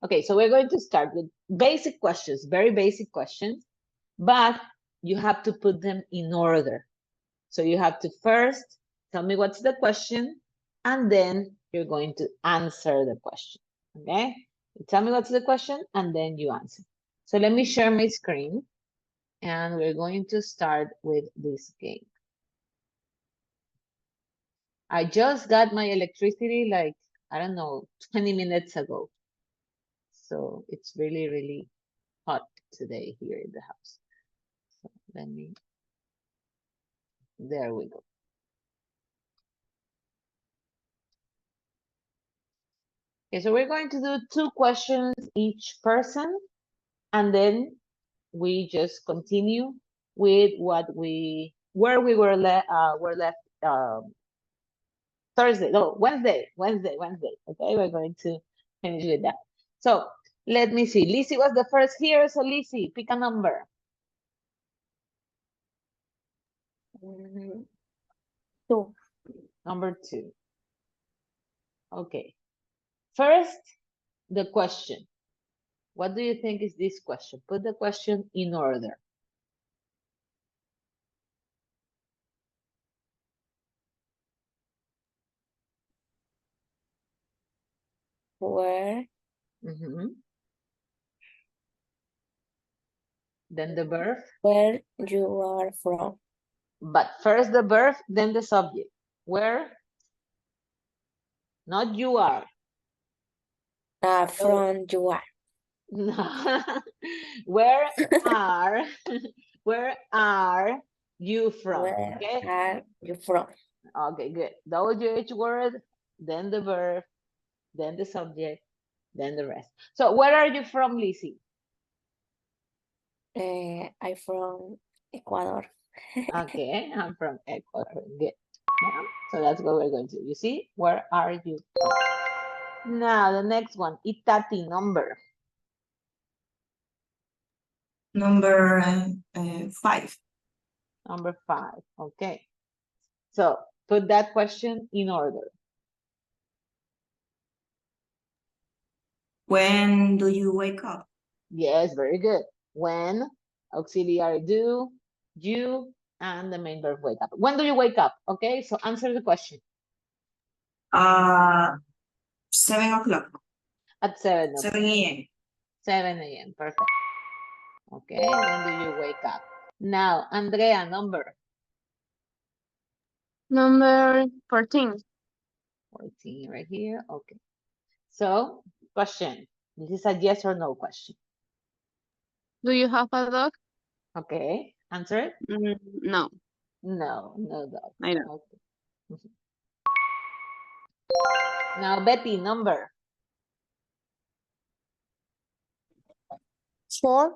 Okay, so we're going to start with basic questions, very basic questions, but you have to put them in order. So you have to first tell me what's the question, and then you're going to answer the question, okay? You tell me what's the question, and then you answer. So let me share my screen, and we're going to start with this game. I just got my electricity like, I don't know, 20 minutes ago. So it's really, really hot today here in the house. So let me, there we go. Okay, so we're going to do 2 questions each person, and then we just continue with where we were left Thursday, no, Wednesday. Okay, we're going to finish with that. So let me see. Lizzie was the first here, so Lizzie, pick a number. 2. Number 2. Okay. First, the question. What do you think is this question? Put the question in order. Where Then the verb. where you are from? But first the verb, then the subject. Where? Not you are. From you are. Where are where are you from? Where Okay. are you from? Okay, good. WH word, then the verb, then the subject, then the rest. So where are you from, Lizzie? I'm from Ecuador. Okay, I'm from Ecuador. Good. Yeah, so that's what we're going to do. You see, where are you from? Now the next one, Itati number. Number 5. Number 5. Okay. So put that question in order. When do you wake up? Yes, very good. When, auxiliary do, you, and the main verb wake up. When do you wake up? Okay, so answer the question. 7 o'clock. At 7 o'clock. 7 a.m. 7 a.m. Perfect. Okay, when do you wake up? Now, Andrea, number. Number 14. 14 right here. Okay. So, question. This is a yes or no question. Do you have a dog? Okay, answer it. No, No, no dog. I don't. Okay. Now, Betty, number. 4.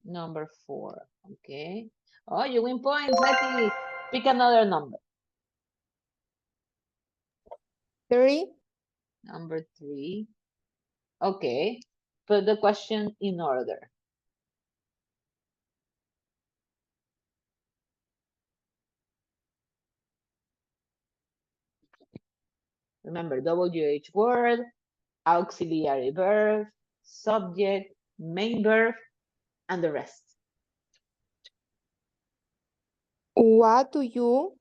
Number 4. Okay. Oh, you win points, Betty. Pick another number. 3. Number 3. Okay. Put the question in order. Remember, WH word, auxiliary verb, subject, main verb, and the rest. What do you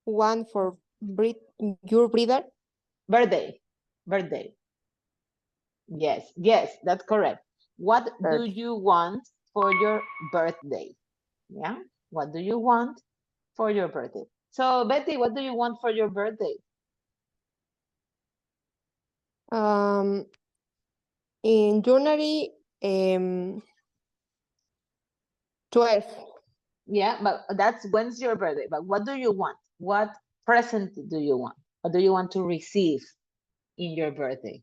want for your breeder? Birthday. Birthday. Yes, yes, that's correct. What do you want for your birthday? Yeah, what do you want for your birthday? So, Betty, what do you want for your birthday? In January 12. Yeah, but that's when's your birthday. But what do you want? What present do you want? What do you want to receive in your birthday?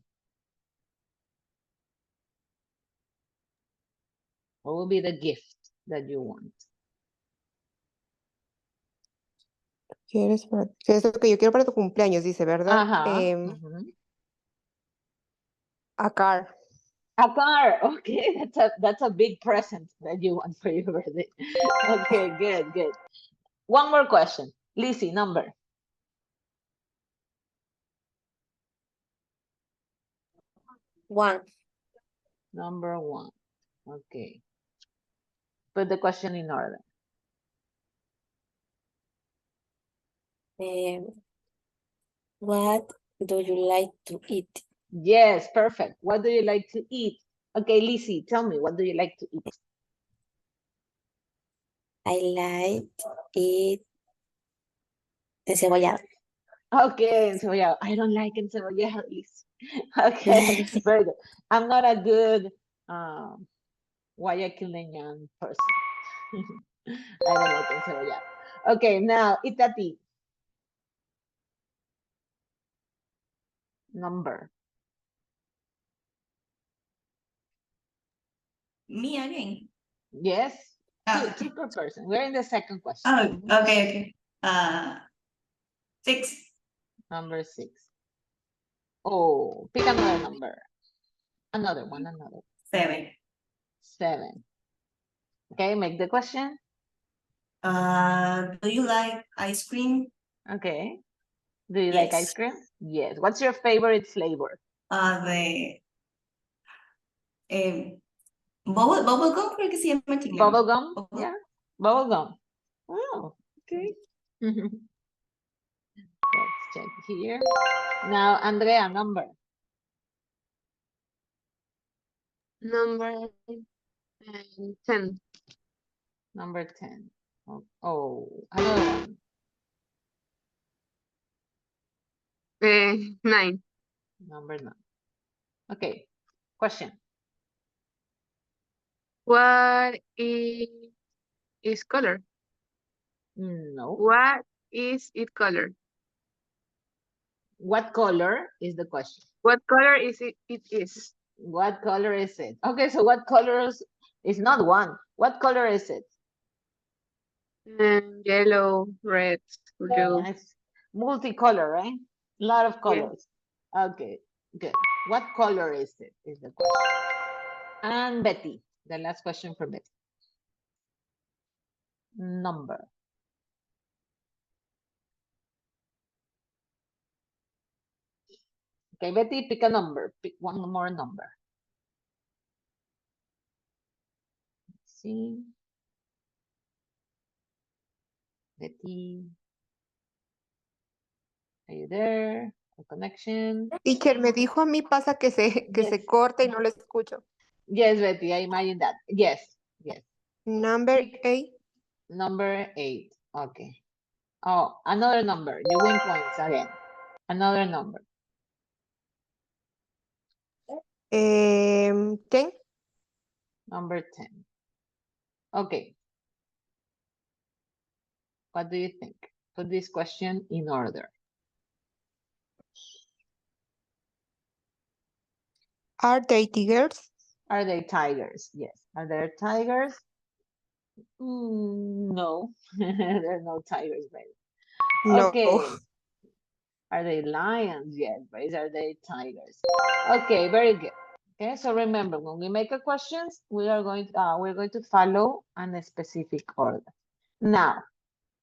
What will be the gift that you want? ¿Quieres para... ¿Qué es lo que yo quiero para tu cumpleaños? Dice, ¿verdad? A car. A car. Okay, that's a big present that you want for your birthday. Okay, good, good. One more question. Lizzie, number. 1. Number 1. Okay. Put the question in order. What do you like to eat? Yes, perfect. What do you like to eat? Okay, Lizzie, tell me, what do you like to eat? I like to eat encebollado. Okay, encebollado. I don't like encebollado, Lizzie. Okay, very good. I'm not a good Guayaquileñan person. I don't like encebollado. Okay, now, Itati. Number. Me again. Yes, Oh, two per person. We're in the second question. oh, okay. 6. Number 6. Oh, pick another number. Another one. 7. 7. Okay, make the question. Do you like ice cream? Okay. Do you like ice Yes. cream? Yes. What's your favorite flavor? Bubble gum, creo que se llama en chileno. Bubble gum? Bubble- Yeah. Bubble gum. Oh, okay. Let's check here. Now, Andrea, number. Number 10. Number 10. Oh, another one. 9. Number 9. Okay. Question. What is color? No. What is it color? What color is the question? What color is it? It is. What color is it? Okay, so what colors is not one. What color is it? Yellow, red, blue. Nice. Multicolor, right? A lot of Yeah. colors. Okay, good. What color is it? Is the question. And Betty, the last question for Betty. Number. Okay, Betty, pick a number. Pick one more number. Let's see. Betty. Are you there? A connection? Teacher, me dijo a mí pasa que se Yes. corta y no lo escucho. Yes, Betty, I imagine that. Yes, yes. Number 8. Number 8. Okay. Oh, another number. You win points again. Another number. 10. Number 10. Okay. What do you think? Put this question in order. Are they tigers? Are they tigers? Yes. Are there tigers? No. There are no tigers, right? No. Okay. Are they lions? Yes, but are they tigers? Okay, very good. Okay, so remember, when we make a questions, we're going to follow a specific order. Now,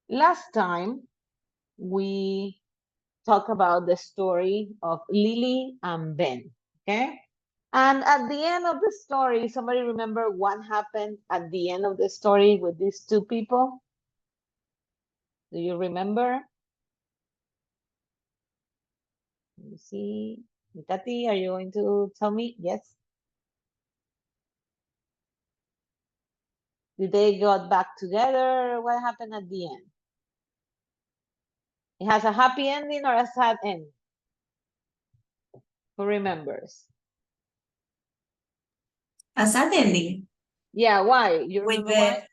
last time we talked about the story of Lily and Ben. Okay, and at the end of the story, somebody remember what happened at the end of the story with these two people? Do you remember? Let me see. Tati, are you going to tell me? Yes. Did they got back together? What happened at the end? It has a happy ending or a sad end? Who remembers? A sad ending. Yeah, why? You With remember why?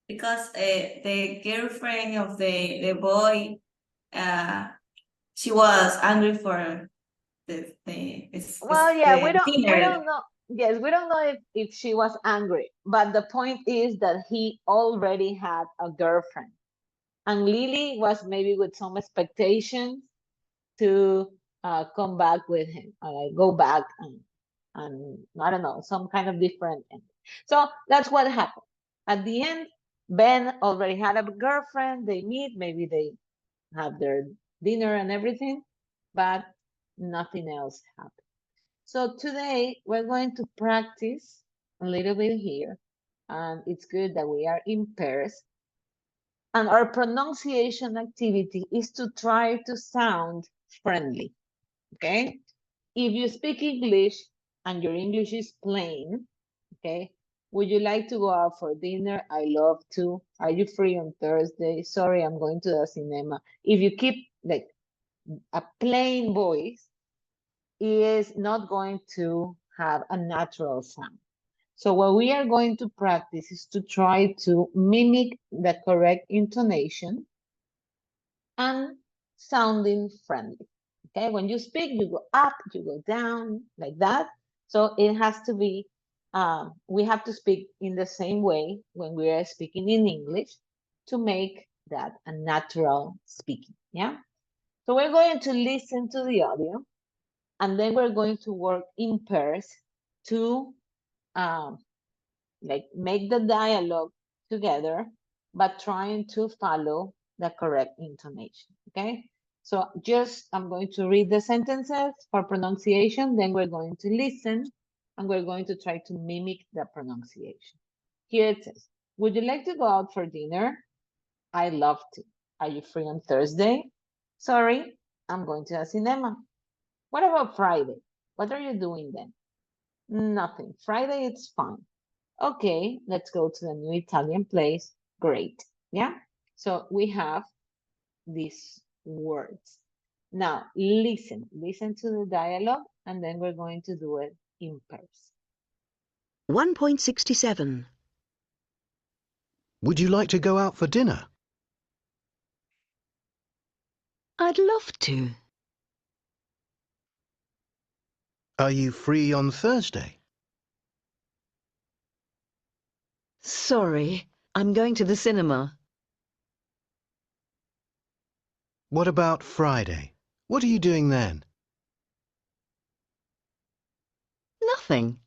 because the girlfriend of the boy, she was angry for Well, yeah, we dinner. don't know. Yes, we don't know if she was angry, but the point is that he already had a girlfriend. And Lily was maybe with some expectations to come back with him, go back and I don't know, some kind of different ending. So that's what happened. At the end, Ben already had a girlfriend, they meet, maybe they have their dinner and everything, but nothing else happened. So today we're going to practice a little bit here. And it's good that we are in pairs. And our pronunciation activity is to try to sound friendly, okay? If you speak English and your English is plain, okay? Would you like to go out for dinner? I love to. Are you free on Thursday? Sorry, I'm going to the cinema. If you keep like a plain voice, it is not going to have a natural sound. So what we are going to practice is to try to mimic the correct intonation and sounding friendly. Okay, when you speak, you go up, you go down, like that. So it has to be, we have to speak in the same way when we are speaking in English to make that a natural speaking, yeah? So we're going to listen to the audio, and then we're going to work in pairs to like make the dialogue together, but trying to follow the correct intonation, okay? So just, I'm going to read the sentences for pronunciation, then we're going to listen, and we're going to try to mimic the pronunciation. Here it says, would you like to go out for dinner? I love to. Are you free on Thursday? Sorry, I'm going to the cinema. What about Friday? What are you doing then? Nothing. Friday, it's fine. Okay, let's go to the new Italian place. Great. Yeah. So we have these words. Now listen to the dialogue, and then we're going to do it in pairs. 1.67. Would you like to go out for dinner? I'd love to. Are you free on Thursday? Sorry, I'm going to the cinema. What about Friday? What are you doing then? Nothing.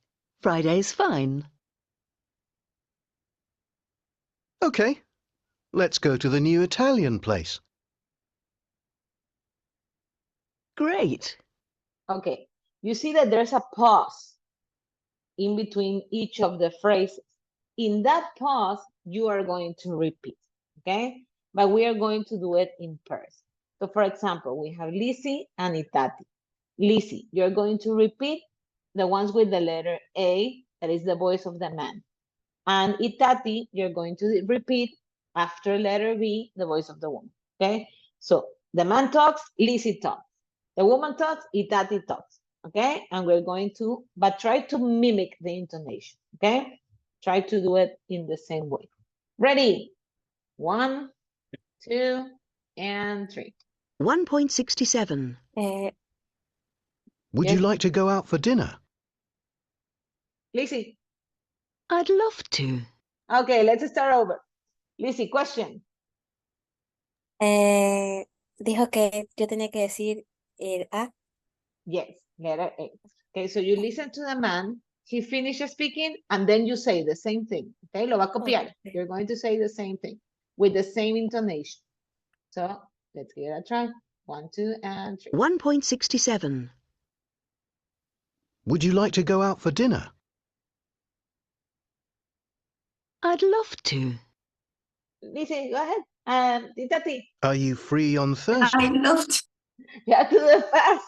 Friday's fine. Okay, let's go to the new Italian place. Great. Okay, you see that there's a pause in between each of the phrases. In that pause, you are going to repeat, okay? But we are going to do it in pairs. So for example, we have Lizzie and Itati. Lizzie, you're going to repeat the ones with the letter A, that is the voice of the man. And Itati, you're going to repeat after letter B, the voice of the woman, okay? So the man talks, Lizzie talks. The woman talks, Itati talks, okay? And we're going to, but try to mimic the intonation, okay? Try to do it in the same way. Ready? 1, 2, and 3. 1.67. Would Yes. you like to go out for dinner? Lizzie. I'd love to. Okay, let's start over. Lizzie, question. Dijo que yo tenía que decir el A. Yes, letter A. Okay, so you listen to the man, he finishes speaking, and then you say the same thing. Okay, lo va a copiar. Okay. You're going to say the same thing with the same intonation. So let's give it a try. 1, 2, and 3. 1.67. Would you like to go out for dinner? I'd love to. Lizzie, go ahead. Itati, Are you free on I Thursday? loved. you have to do it fast.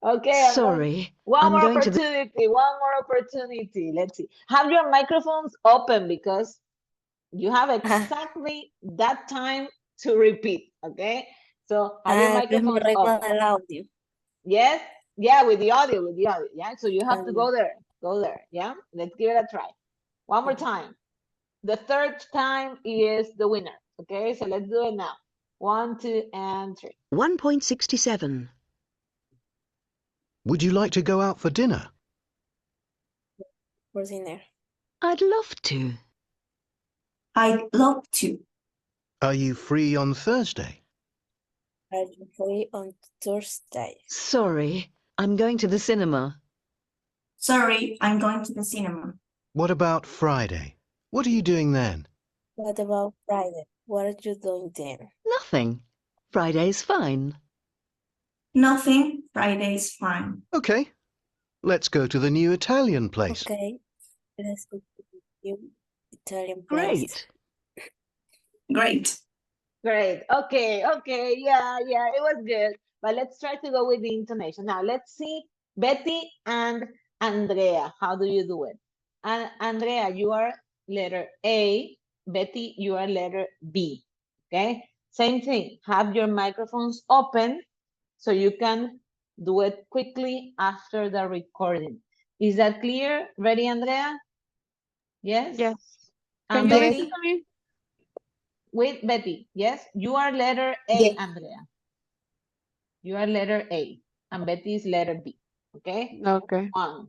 Okay. Sorry, One I'm more going to the... opportunity. One more opportunity. Let's see. Have your microphones open because you have exactly that time to repeat. Okay. So have your Pero es muy microphones rico open. el audio. Yes. Yeah, with the audio. Yeah. So you have to Um, go there. Go there. Yeah. Let's give it a try. One more time. The third time is the winner. Okay. So let's do it now. 1, 2, and 3. 1.67. Would you like to go out for dinner? por dinner. I'd love to. I'd love to. Are you free on Thursday? Are you free on Thursday? Sorry, I'm going to the cinema. Sorry, I'm going to the cinema. What about Friday? What are you doing then? What about Friday? What are you doing then? Nothing. Friday's fine. Nothing. Friday's fine. Okay, Let's go to the new Italian place. Okay, let's go to the new Italian place. Great. Great. Great. Okay. Okay. Yeah. Yeah. It was good. But let's try to go with the intonation. Now let's see Betty and Andrea. How do you do it? And Andrea, you are letter A. Betty, you are letter B. Okay. Same thing. Have your microphones open so you can do it quickly after the recording. Is that clear? Ready, Andrea? Yes? Yes. And Can you Betty? listen to me? Wait, Betty, yes? You are letter A, Yes. Andrea. You are letter A, and Betty is letter B, okay? Okay. 1,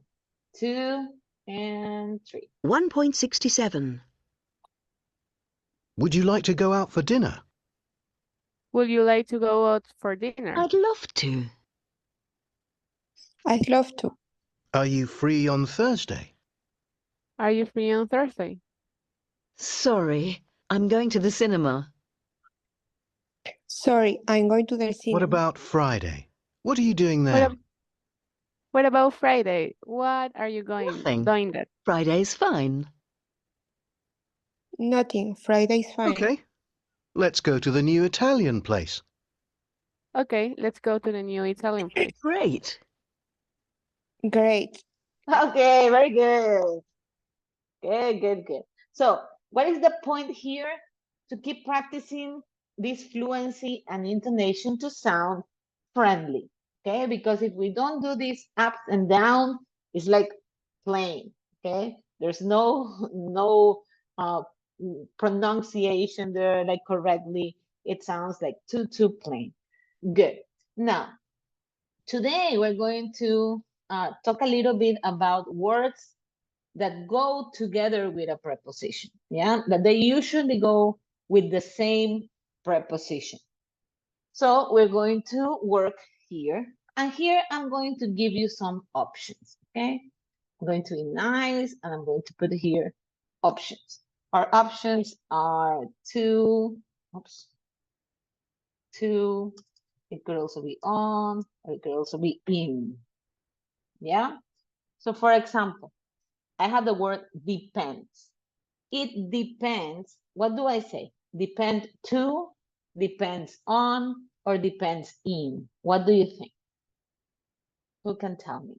2, and 3. 1.67. Would you like to go out for dinner? Would you like to go out for dinner? I'd love to. I'd love to. Are you free on Thursday? Are you free on Thursday? Sorry, I'm going to the cinema. Sorry, I'm going to the cinema. What about Friday? What are you doing What, there? ab- what about Friday? What are you Nothing. doing there? Friday's fine. Nothing. Friday's fine. Okay. Let's go to the new Italian place. Okay, let's go to the new Italian place. Great. Great. Okay, very good. Good, good, good. So what is the point here? To keep practicing this fluency and intonation to sound friendly, okay? Because if we don't do this up and down, it's like plain, okay? There's no pronunciation there like correctly. It sounds like too plain. Good. Now, today we're going to talk a little bit about words that go together with a preposition, yeah? That they usually go with the same preposition. So we're going to work here, and here I'm going to give you some options, okay? I'm going to be nice, and I'm going to put here options. Our options are to, it could also be on, or it could also be in, yeah? So for example, I have the word depends. It depends. What do I say? Depend to, depends on, or depends in. What do you think? Who can tell me?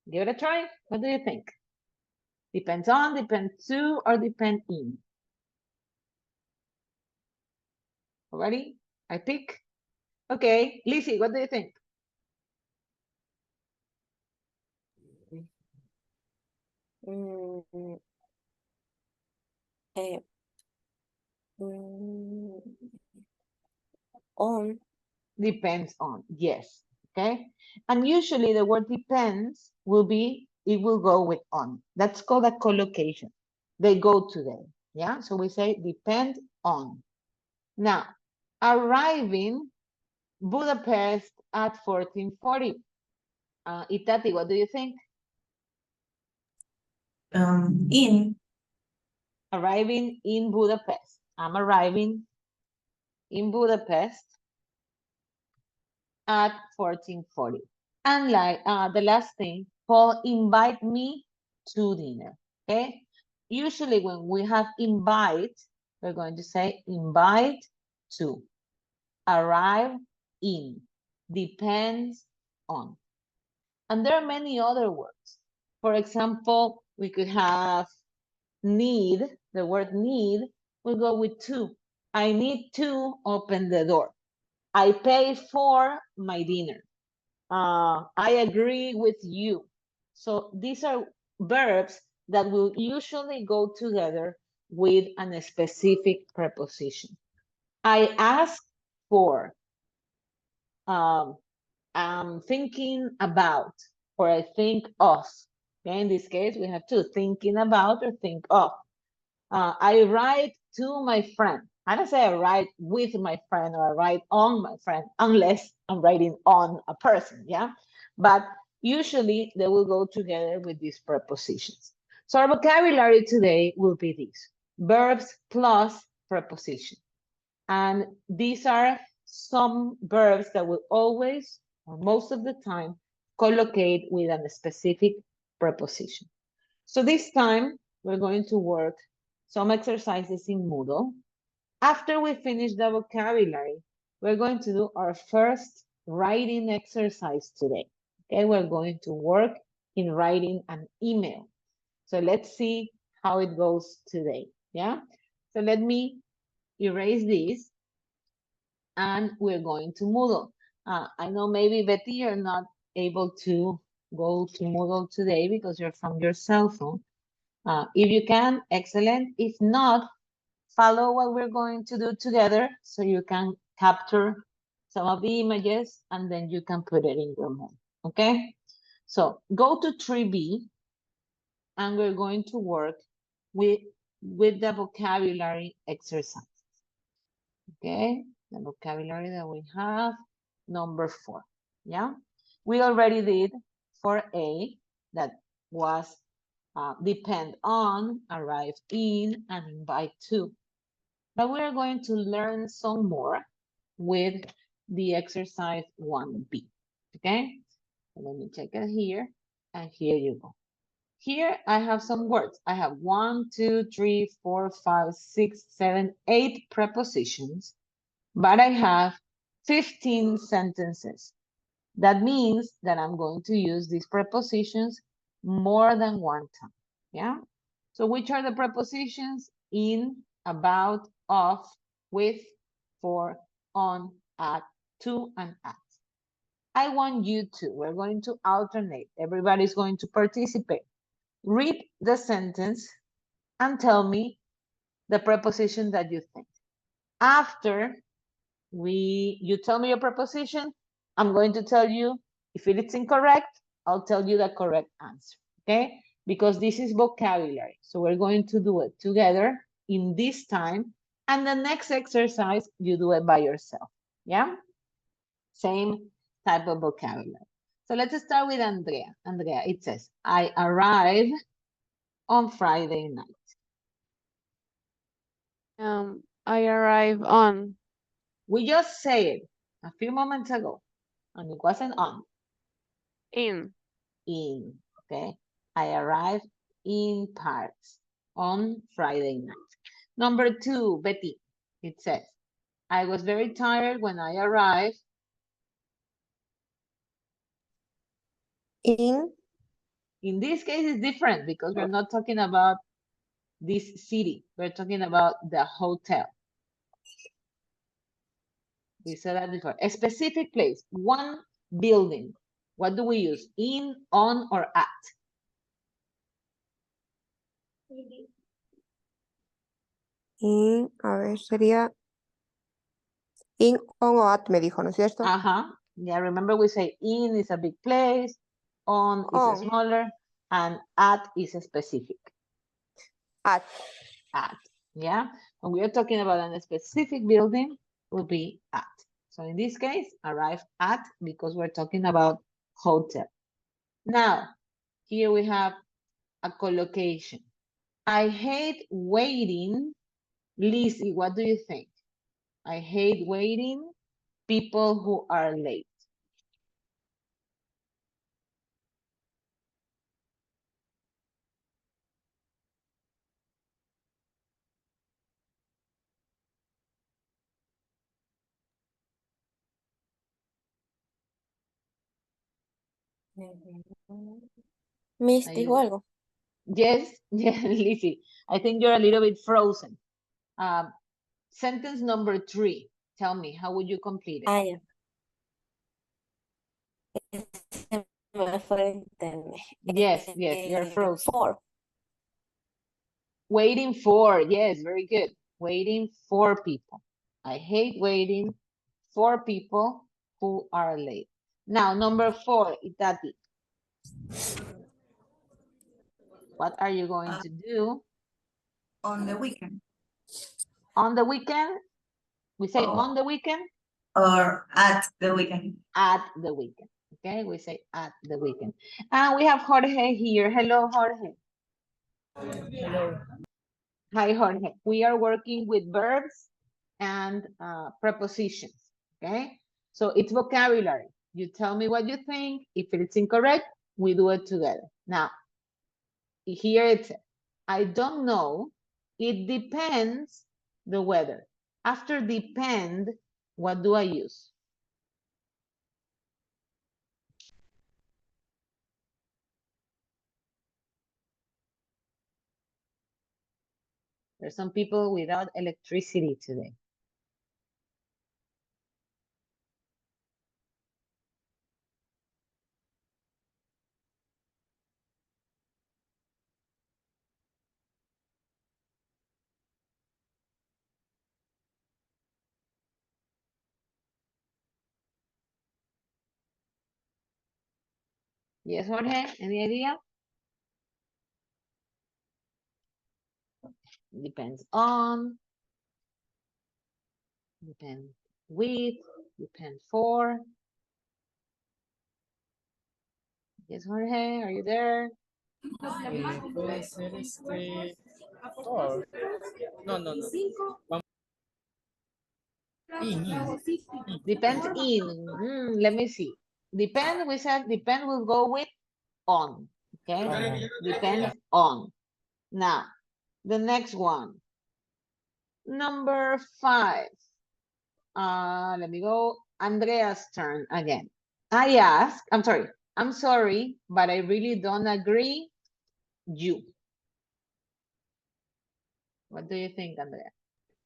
Give it a try. What do you think? Depends on, depend to, or depend in? Already? I pick. Okay, Lizzie, what do you think? Mm, eh, mm, on. Depends on, yes, okay? And usually the word depends will be, it will go with on. That's called a collocation. They go together, yeah? So we say depend on. Now, arriving Budapest at 1440. Itati, what do you think? In. Arriving in Budapest. I'm arriving in Budapest at 1440. And like the last thing, Paul invite me to dinner, okay? Usually when we have invite, we're going to say invite to, arrive in, depends on. And there are many other words. For example, we could have need, the word need will go with to. I need to open the door. I pay for my dinner. I agree with you. So these are verbs that will usually go together with a specific preposition. I ask for, I'm thinking about, or I think of. Okay, in this case, we have to thinking about or think of. I write to my friend. I don't say I write with my friend or I write on my friend, unless I'm writing on a person, yeah? But usually they will go together with these prepositions. So our vocabulary today will be these: verbs plus preposition. And these are some verbs that will always or most of the time, collocate with a specific preposition. So this time, we're going to work some exercises in Moodle. After we finish the vocabulary, we're going to do our first writing exercise today. Okay, we're going to work in writing an email. So let's see how it goes today. Yeah, so let me erase this and we're going to Moodle. I know maybe Betty, you're not able to go to Moodle today because you're from your cell phone. If you can, excellent. If not, follow what we're going to do together so you can capture some of the images and then you can put it in your mind, okay? So go to 3B and we're going to work with the vocabulary exercise, okay? The vocabulary that we have, number 4, yeah? We already did for A, that was depend on, arrive in, and invite to. But we are going to learn some more with the exercise 1B, okay? So let me check it here, and here you go. Here I have some words. I have 1, 2, 3, 4, 5, 6, 7, 8 prepositions, but I have 15 sentences. That means that I'm going to use these prepositions more than one time, yeah? So which are the prepositions? In, about, of, with, for, on, at, to, and at. I want you to, we're going to alternate. Everybody's going to participate. Read the sentence and tell me the preposition that you think. After you tell me your preposition, I'm going to tell you if it is incorrect, I'll tell you the correct answer, okay? Because this is vocabulary. So we're going to do it together in this time. And the next exercise, you do it by yourself, yeah? Same type of vocabulary. So let's start with Andrea. Andrea, it says, I arrive on Friday night. I arrive on. We just said it a few moments ago, and it wasn't on. In. In, okay? I arrived in Paris on Friday night. Number 2, Betty, it says, I was very tired when I arrived. In this case, it's different because we're not talking about this city. We're talking about the hotel. We said that before. A specific place, one building. What do we use? In, on, or at? a ver, sería in, on o at, me dijo, ¿no es cierto? Yeah, remember we say in is a big place, on is a On. smaller, and at is a specific. At. At, yeah? When we are talking about a specific building, will be at. So in this case, arrive at, because we're talking about hotel. Now, here we have a collocation. I hate waiting. Lizzie, what do you think? I hate waiting people who are late. Miss, Are dijo you- algo. Yes, yes, Lizzie. I think you're a little bit frozen. Sentence number 3. Tell me, how would you complete it? Ah, ya. Se me fue el internet. Yes, you're frozen. For. Waiting for, yes, very good. Waiting for people. I hate waiting for people who are late. Now, number 4, Itati. What are you going to do? On the weekend On the weekend? We say Oh. on the weekend? or at the weekend. At the weekend. Okay, we say at the weekend. And we have Jorge here. Hello, Jorge. Hello. Hi, Jorge. We are working with verbs and prepositions, okay? So it's vocabulary. You tell me what you think. If it's incorrect, we do it together. Now, here it's, I don't know. It depends the weather. After depend, what do I use? There's some people without electricity today. Yes, Jorge, any idea? Depends on, depend with, depend for. Yes, Jorge, are you there? Puede ser for. No, no, no. Vamos. In. Depends in. Let me see. Depend, we said depend will go with on. Okay, depends on. Now, the next one. Number 5. Let me go. Andrea's turn again. I'm sorry, but I really don't agree. You. What do you think, Andrea?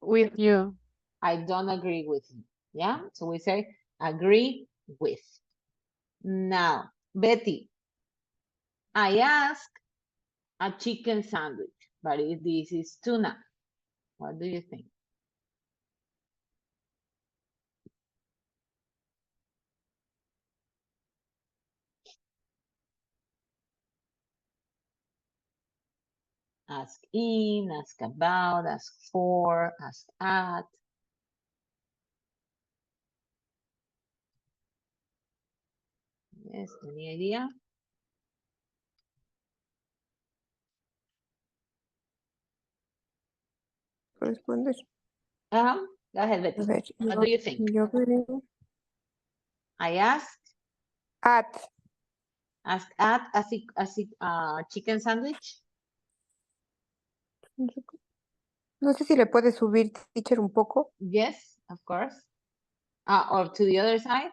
With you. I don't agree with you. Yeah, so we say agree with. Now, Betty, I ask a chicken sandwich, but this is tuna. What do you think? Ask in, ask about, ask for, ask at. Yes, any idea? Responder. Go ahead, A Betty. ver, What do you think? yo creo. I asked, At. ask at a chicken sandwich. No sé si le puede subir, teacher, un poco. Yes, of course. Or to the other side.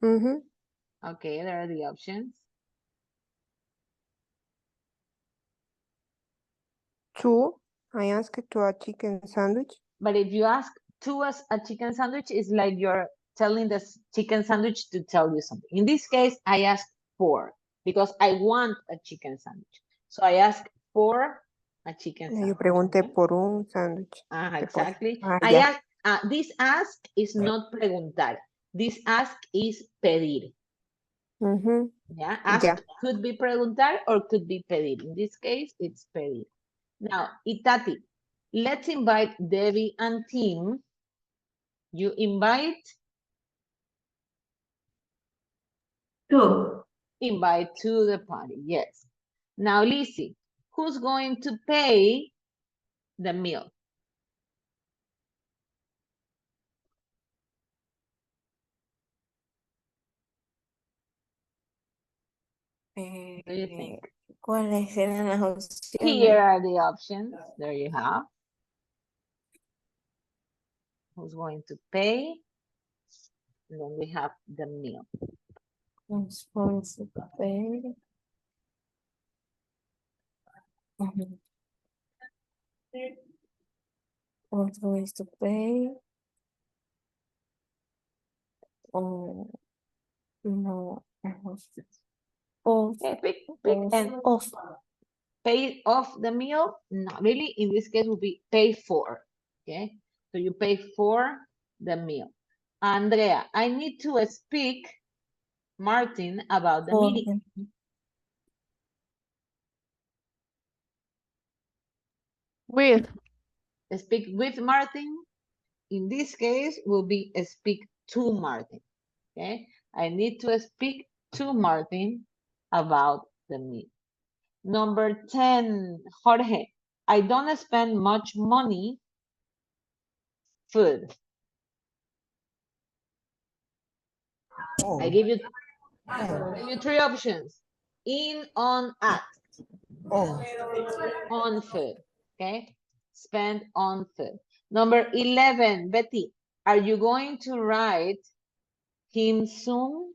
Ujú. Okay, there are the options. To. I asked to a chicken sandwich. But if you ask to us a chicken sandwich, it's like you're telling the chicken sandwich to tell you something. In this case, I asked for because I want a chicken sandwich. So I asked for a chicken sandwich. Yo pregunté Okay? por un sándwich. Exactly. Ah, I ya. asked, this ask is not preguntar. This ask is pedir. Ujú. Yeah, ask Ya. could be preguntar or could be pedir. In this case, it's pedir. Now, Itati, let's invite Debbie and Tim. You invite Two. to the party, yes. Now, Lizzie, who's going to pay the meal? What do you think? ¿Cuáles serán las Here opciones? are the options. There you have. Who's going to pay? And then we have the meal. Who's going to pay? Mhm. Who's going to pay? Oh, no. Off. Okay, pick and Off. pay off the meal. Not really. In this case, would be pay for. Okay, so you pay for the meal. Andrea, I need to speak Martin about the For meeting. With. Speak with Martin. In this case, will be speak to Martin. Okay, I need to speak to Martin about the meeting. Number 10, Jorge. I don't spend much money. Food. I give you three options. In, on, at. On food. Okay. Spend on food. Number 11, Betty, are you going to write him soon?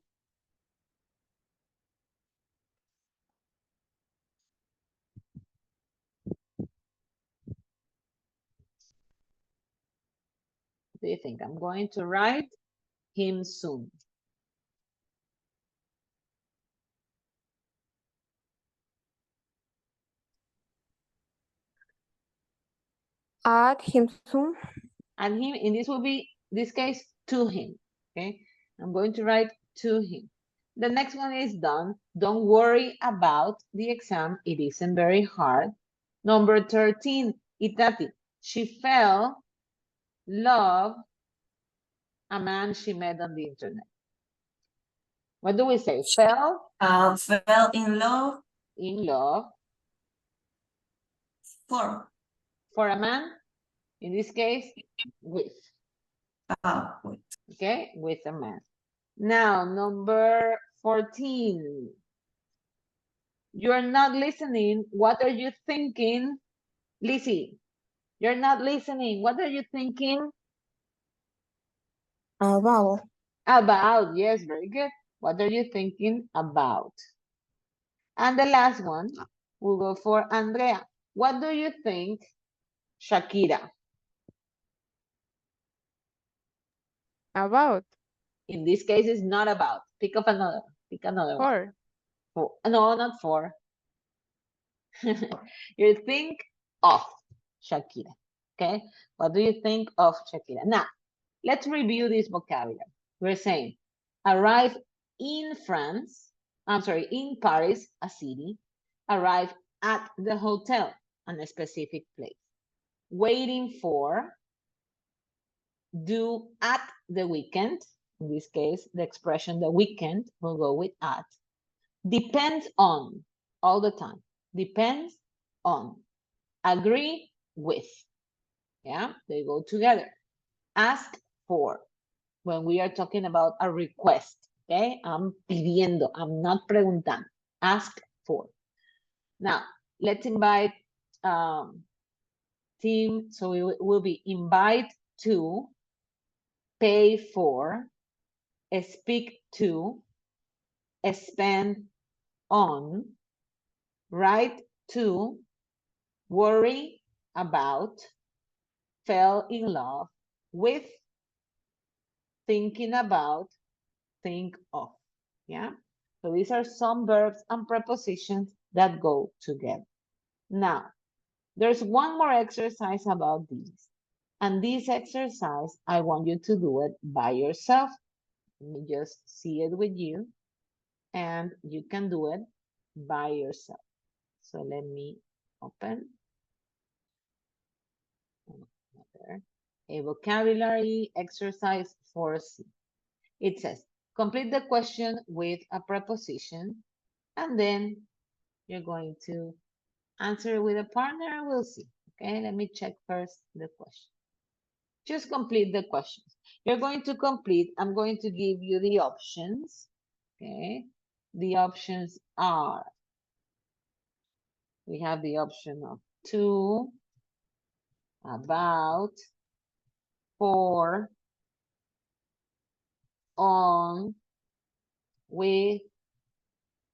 What do you think? I'm going to write him soon. Add him soon. And him, in this case, to him. Okay. I'm going to write to him. The next one is done. Don't worry about the exam. It isn't very hard. Number 13, Itati. She fell love a man she met on the internet. What do we say? Fell Fell in love in love for a man. In this case, with. with. Okay, with a man. Now, number 14. You're not listening. What are you thinking? Lizzie, you're not listening. What are you thinking? About. About, yes, very good. What are you thinking about? And the last one, we'll go for Andrea. What do you think, Shakira? About. In this case, it's not about. Pick up another. Pick another one. For. Four. No, not for. You think of Shakira. Okay. What do you think of Shakira? Now, let's review this vocabulary. We're saying arrive in France. I'm sorry, in Paris, a city. Arrive at the hotel on a specific place. Waiting for. Do at the weekend. In this case, the expression the weekend will go with at. Depends on, all the time. Depends on. Agree with. Yeah, they go together. Ask for. When we are talking about a request. Okay, I'm pidiendo. I'm not preguntando. Ask for. Now, let's invite team. So we will be invite to, pay for, speak to, spend on, write to, worry about, fell in love with, thinking about, think of. Yeah. So these are some verbs and prepositions that go together. Now, there's one more exercise about these. And this exercise, I want you to do it by yourself. Let me just see it with you. And you can do it by yourself. So let me open a vocabulary exercise 4C. It says, complete the question with a preposition, and then you're going to answer with a partner. We'll see. Okay, let me check first the question. Just complete the questions. You're going to complete, I'm going to give you the options. Okay, the options are, we have the option of to, about, for, on, with,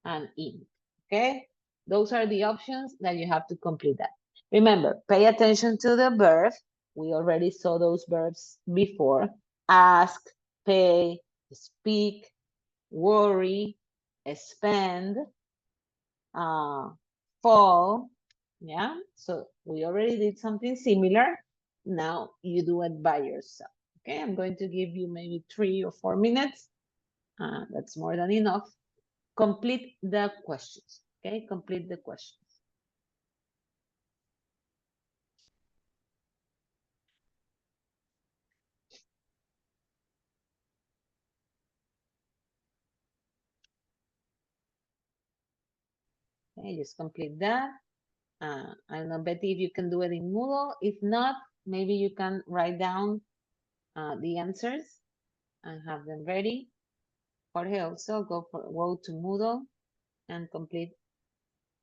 and in. Okay, those are the options that you have to complete that. Remember, pay attention to the verb. We already saw those verbs before. Ask, pay, speak, worry, spend, fall. Yeah, so we already did something similar. Now you do it by yourself. Okay, I'm going to give you maybe 3 or 4 minutes. That's more than enough. Complete the questions. Okay, complete the questions. Okay, just complete that. I don't know, Betty, if you can do it in Moodle. If not, maybe you can write down the answers and have them ready Jorge also go to Moodle and complete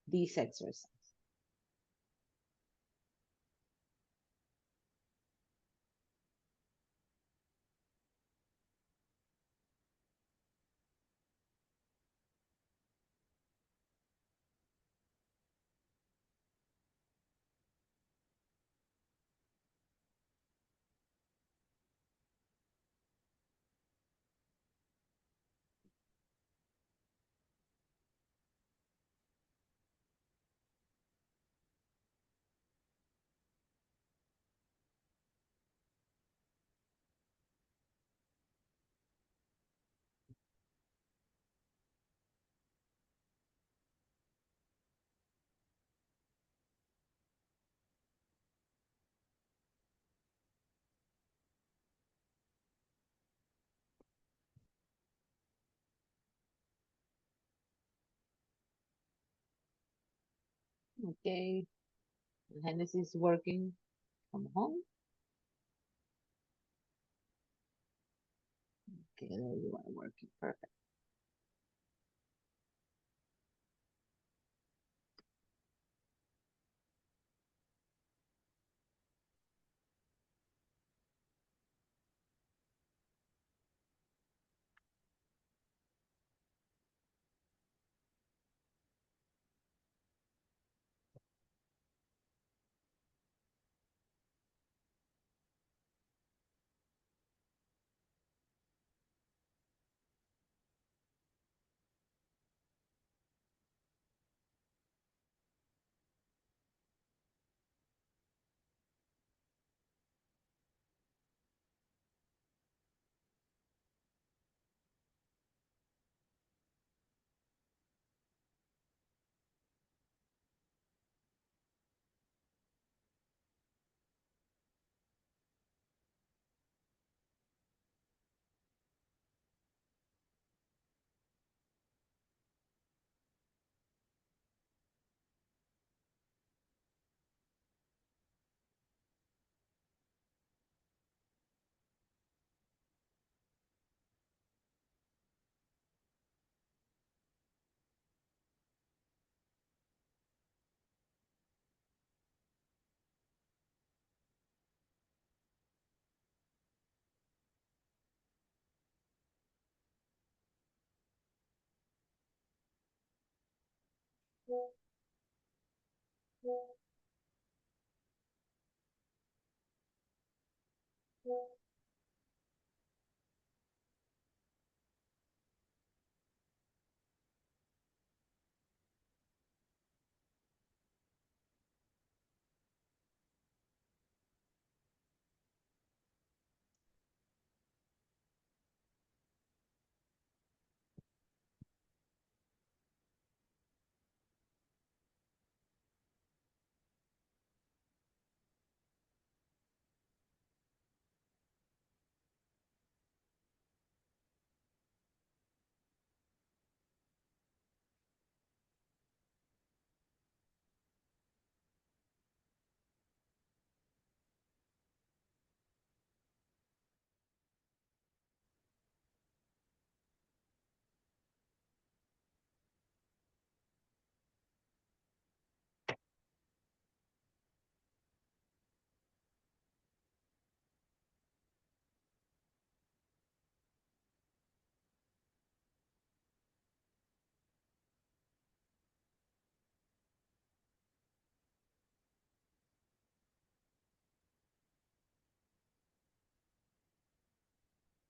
this exercise. Okay, Genesis is working from home. Okay, there you are working, perfect.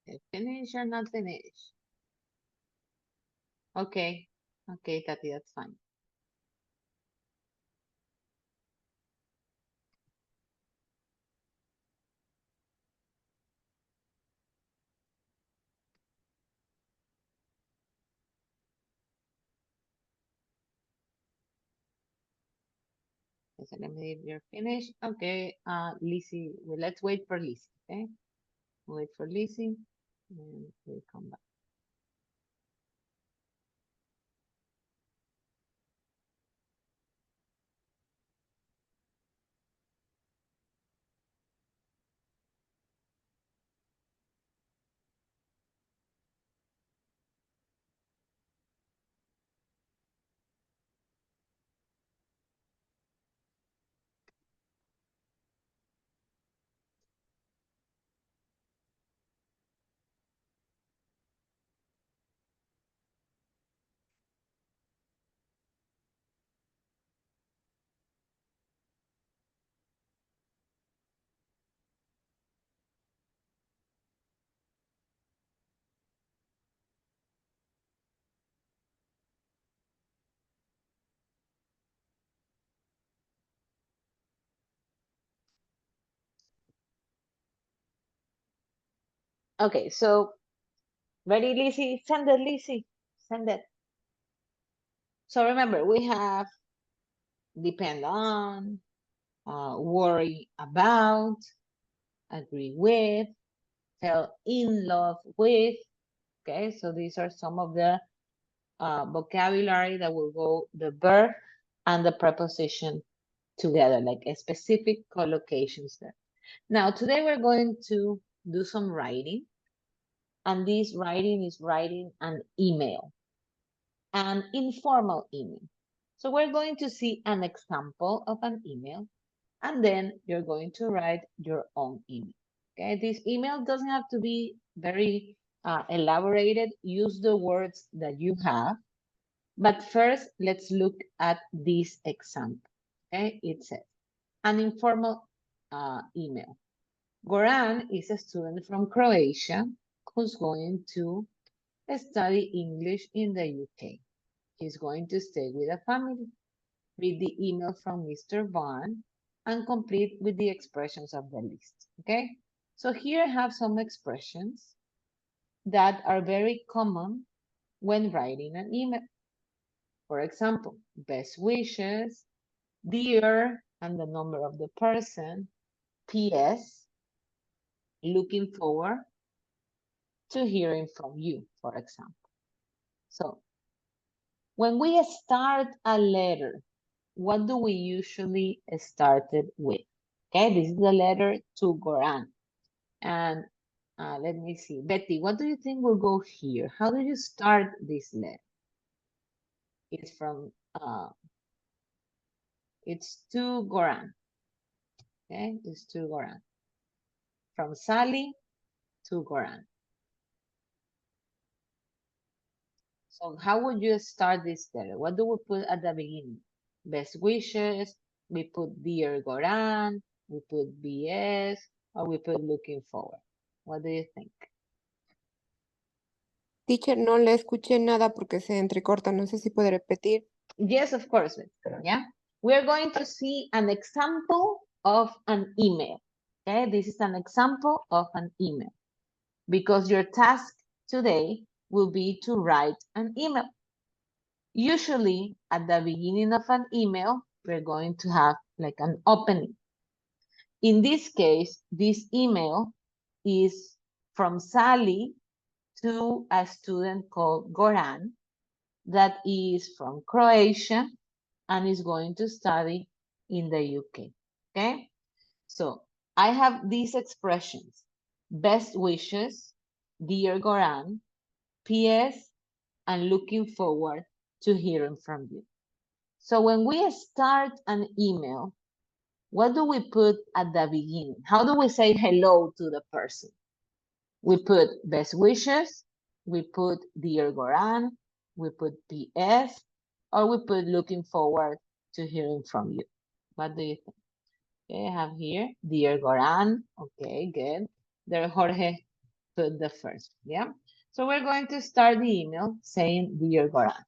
Okay, finish or not finish? Okay, okay, Tati, that's fine. So let me if you're finished. Okay, Lizzie, well, let's wait for Lizzie, okay? Wait for Lizzie, and we'll come back. Okay, so ready, Lizzie? Send it, Lizzie. Send it. So remember, we have depend on, worry about, agree with, fell in love with. Okay, so these are some of the vocabulary that will go the verb and the preposition together, like a specific collocations there. Now, today we're going to do some writing, and this writing is writing an email, an informal email. So we're going to see an example of an email, and then you're going to write your own email. Okay, this email doesn't have to be very elaborated. Use the words that you have. But first, let's look at this example. Okay, it says an informal email. Goran is a student from Croatia who's going to study English in the UK. He's going to stay with a family. Read the email from Mr. Vaughn and complete with the expressions of the list. Okay, so here I have some expressions that are very common when writing an email. For example, best wishes, dear, and the number of the person, PS, looking forward to hearing from you, for example. So when we start a letter, what do we usually start it with? Okay, this is the letter to Goran. And let me see. Betty, what do you think will go here? How do you start this letter? It's from, it's to Goran. Okay, it's to Goran. From Sally to Goran. So how would you start this letter? What do we put at the beginning? Best wishes, we put dear Goran, we put BS, or we put looking forward. What do you think? Teacher, no le escuché nada porque se entrecorta. No sé si puede repetir. Yes, of course. Yeah. We're going to see an example of an email. Okay, this is an example of an email. Because your task today will be to write an email. Usually, at the beginning of an email, we're going to have like an opening. In this case, this email is from Sally to a student called Goran that is from Croatia and is going to study in the UK. Okay, so I have these expressions: best wishes, dear Goran, PS, and looking forward to hearing from you. So when we start an email, what do we put at the beginning? How do we say hello to the person? We put best wishes, we put dear Goran, we put PS, or we put looking forward to hearing from you. What do you think? Okay, I have here, dear Goran. Okay, good. There, Jorge put the first, yeah? So we're going to start the email saying, dear Goran.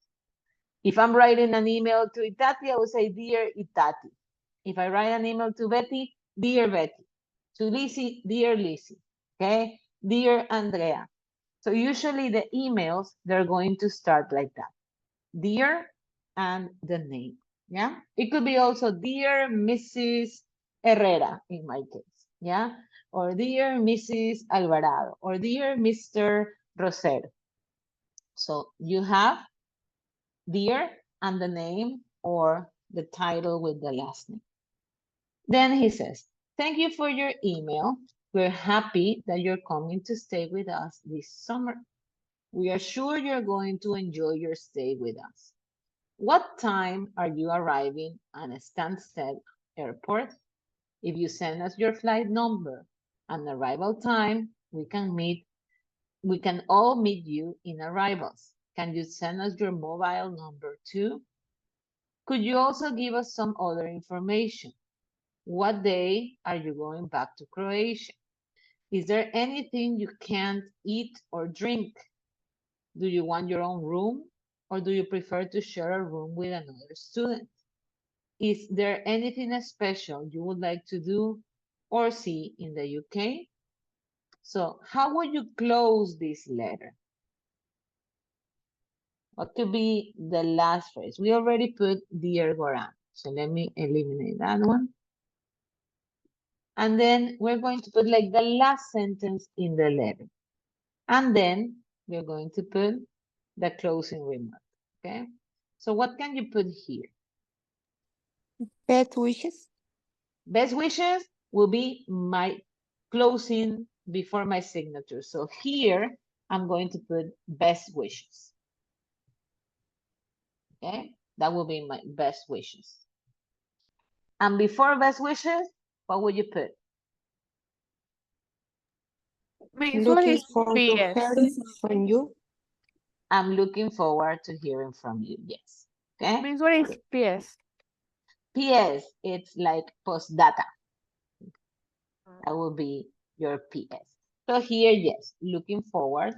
If I'm writing an email to Itati, I will say, dear Itati. If I write an email to Betty, dear Betty. To Lizzie, dear Lizzie. Okay, dear Andrea. So usually the emails, they're going to start like that. Dear and the name, yeah? It could be also dear Mrs. Herrera in my case, yeah? Or dear Mrs. Alvarado, or dear Mr. Rosero. So you have dear and the name or the title with the last name. Then he says, thank you for your email. We're happy that you're coming to stay with us this summer. We are sure you're going to enjoy your stay with us. What time are you arriving at Stansted Airport? If you send us your flight number and arrival time, we can all meet you in arrivals. Can you send us your mobile number too? Could you also give us some other information? What day are you going back to Croatia? Is there anything you can't eat or drink? Do you want your own room or do you prefer to share a room with another student? Is there anything special you would like to do or see in the UK? So how would you close this letter? What could be the last phrase? We already put Dear Goran. So let me eliminate that one. And then we're going to put like the last sentence in the letter. And then we're going to put the closing remark, okay? So what can you put here? Best wishes. Best wishes will be my closing before my signature. So here, I'm going to put best wishes. Okay, that will be my best wishes. And before best wishes, what would you put? Means what Looking is forward to PS? hearing from you. I'm looking forward to hearing from you. Yes. Okay. Means what is PS? PS, it's like postdata. That will be your PS. So here, yes, looking forward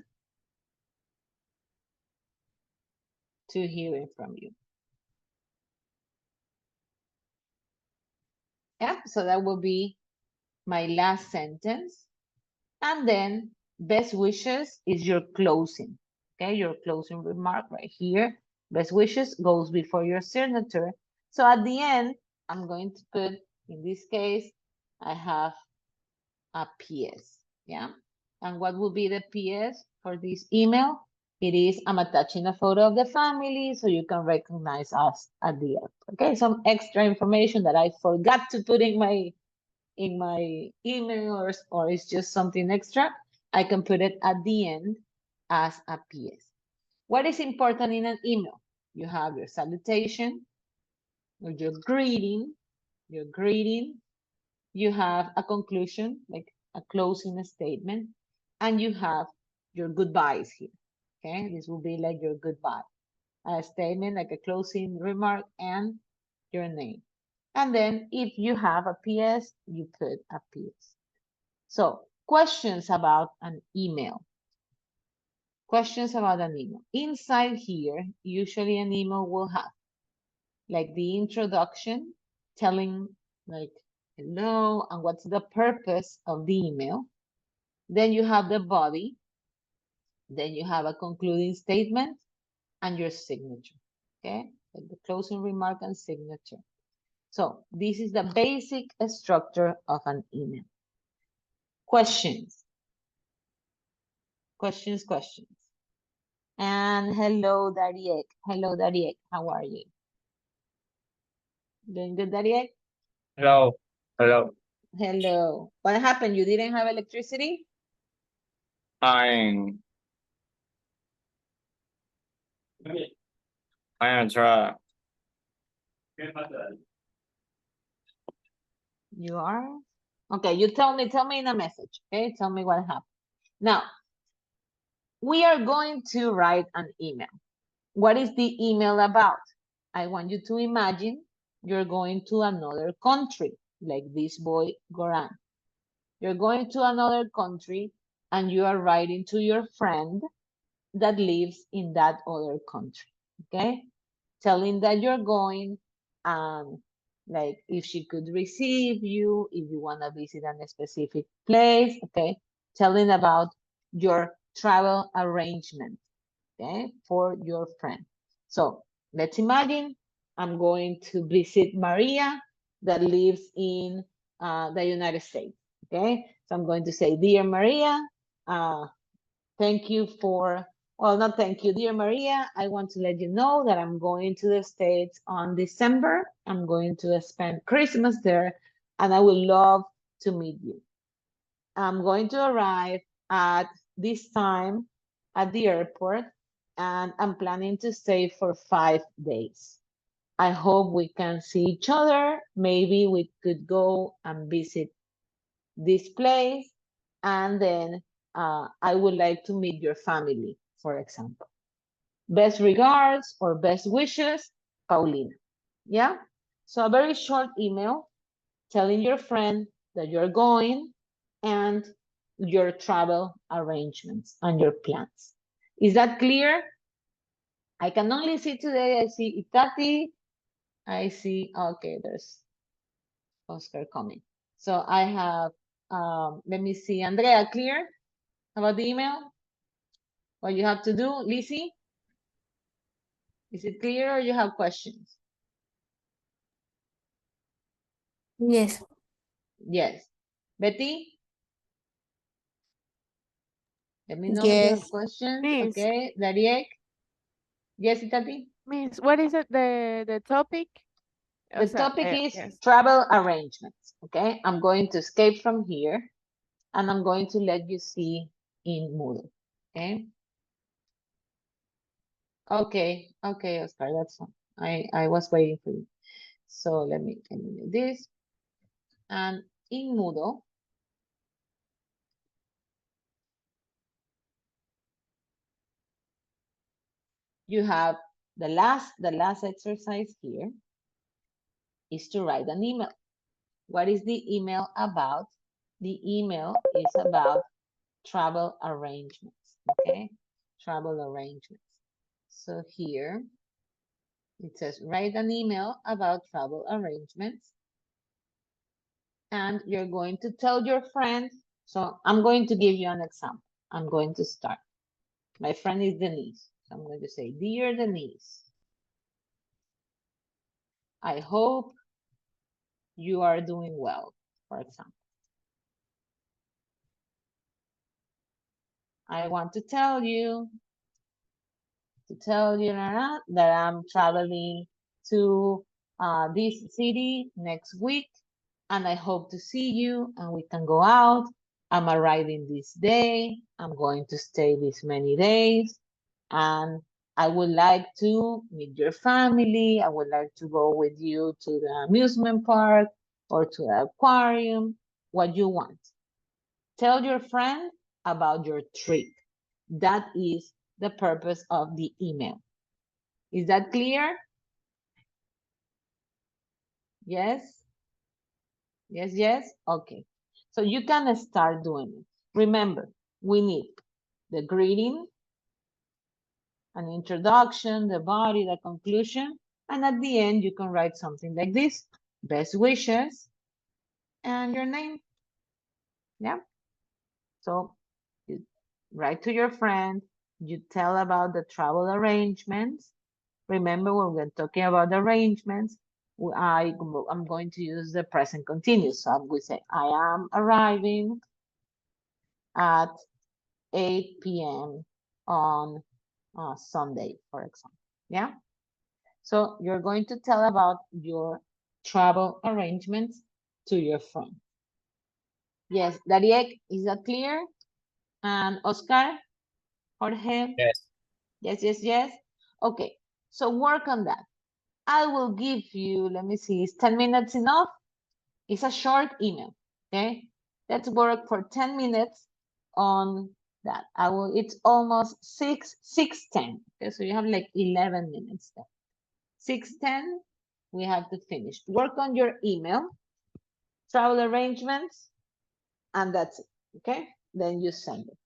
to hearing from you. Yeah, so that will be my last sentence. And then best wishes is your closing. Okay, your closing remark right here. Best wishes goes before your signature. So at the end, I'm going to put, in this case, I have a PS. Yeah. And what will be the PS for this email? It is, I'm attaching a photo of the family so you can recognize us at the end. Okay, some extra information that I forgot to put in my email, or it's just something extra, I can put it at the end as a PS. What is important in an email? You have your salutation, or your greeting, you have a conclusion, like a closing statement, and you have your goodbyes here. Okay, this will be like your goodbye. A statement, like a closing remark, and your name. And then if you have a PS, you put a PS. So questions about an email. Questions about an email. Inside here, usually an email will have like the introduction, telling like hello and what's the purpose of the email. Then you have the body. Then you have a concluding statement and your signature. Okay, like the closing remark and signature. So this is the basic structure of an email. Questions. Questions. And hello, Dariek. Hello, Dariek. How are you? Doing good, Dariek? Hello. Hello. Hello. What happened? You didn't have electricity? I'm try. You are? Okay, you tell me in a message. Okay, tell me what happened. Now, we are going to write an email. What is the email about? I want you to imagine you're going to another country, like this boy, Goran. You're going to another country and you are writing to your friend that lives in that other country, okay? Telling that you're going, like if she could receive you, if you want to visit a specific place, okay? Telling about your travel arrangement, okay, for your friend. So let's imagine I'm going to visit Maria that lives in the United States, okay? So I'm going to say, Dear Maria, thank you for, well, not thank you, dear Maria. I want to let you know that I'm going to the States on December. I'm going to spend Christmas there and I would love to meet you. I'm going to arrive at this time at the airport and I'm planning to stay for 5 days. I hope we can see each other. Maybe we could go and visit this place, and then I would like to meet your family, for example. Best regards or best wishes, Paulina. Yeah? So a very short email telling your friend that you're going and your travel arrangements and your plans. Is that clear? I can only see today, I see Itati, I see, okay, there's Oscar coming. So I have, let me see, Andrea, clear? about the email? What you have to do, Lizzie? Is it clear or you have questions? Yes. Yes. Betty? Let me know if you have Yes. questions. Miss. Okay. Dariek? Yes, Itati? Miss, what is it, the topic? O The sea, topic is yes. travel arrangements. Okay. I'm going to escape from here and I'm going to let you see in Moodle. Okay. Okay. Okay, Oscar, that's fine. I was waiting for you. So let me do this. And in Moodle, you have the last exercise here is to write an email. What is the email about? The email is about travel arrangements, okay? Travel arrangements. So here it says write an email about travel arrangements. And you're going to tell your friend. So I'm going to give you an example. I'm going to start. My friend is Denise. So I'm going to say, dear Denise, I hope you are doing well, for example. I want to tell you that I'm traveling to this city next week, and I hope to see you and we can go out. I'm arriving this day. I'm going to stay this many days, and I would like to meet your family. I would like to go with you to the amusement park or to the aquarium, what you want. Tell your friend about your trip. That is the purpose of the email. Is that clear? Yes? Yes, yes? Okay. So you can start doing it. Remember, we need the greeting, an introduction, the body, the conclusion, and at the end you can write something like this. Best wishes and your name. Yeah? So you write to your friend, you tell about the travel arrangements. Remember, when we're talking about arrangements, I'm going to use the present continuous. So I'm going to say, I am arriving at 8 p.m. on Sunday, for example. Yeah? So you're going to tell about your travel arrangements to your friend. Yes, Dariek, is that clear? And Oscar, Jorge? Yes. Yes, yes, yes. Okay, so work on that. I will give you, let me see, is 10 minutes enough? It's a short email, okay? Let's work for 10 minutes on that. It's almost 6:10. Okay, so you have like 11 minutes there. 6:10, we have to finish. Work on your email, travel arrangements, and that's it, okay? Then you send it.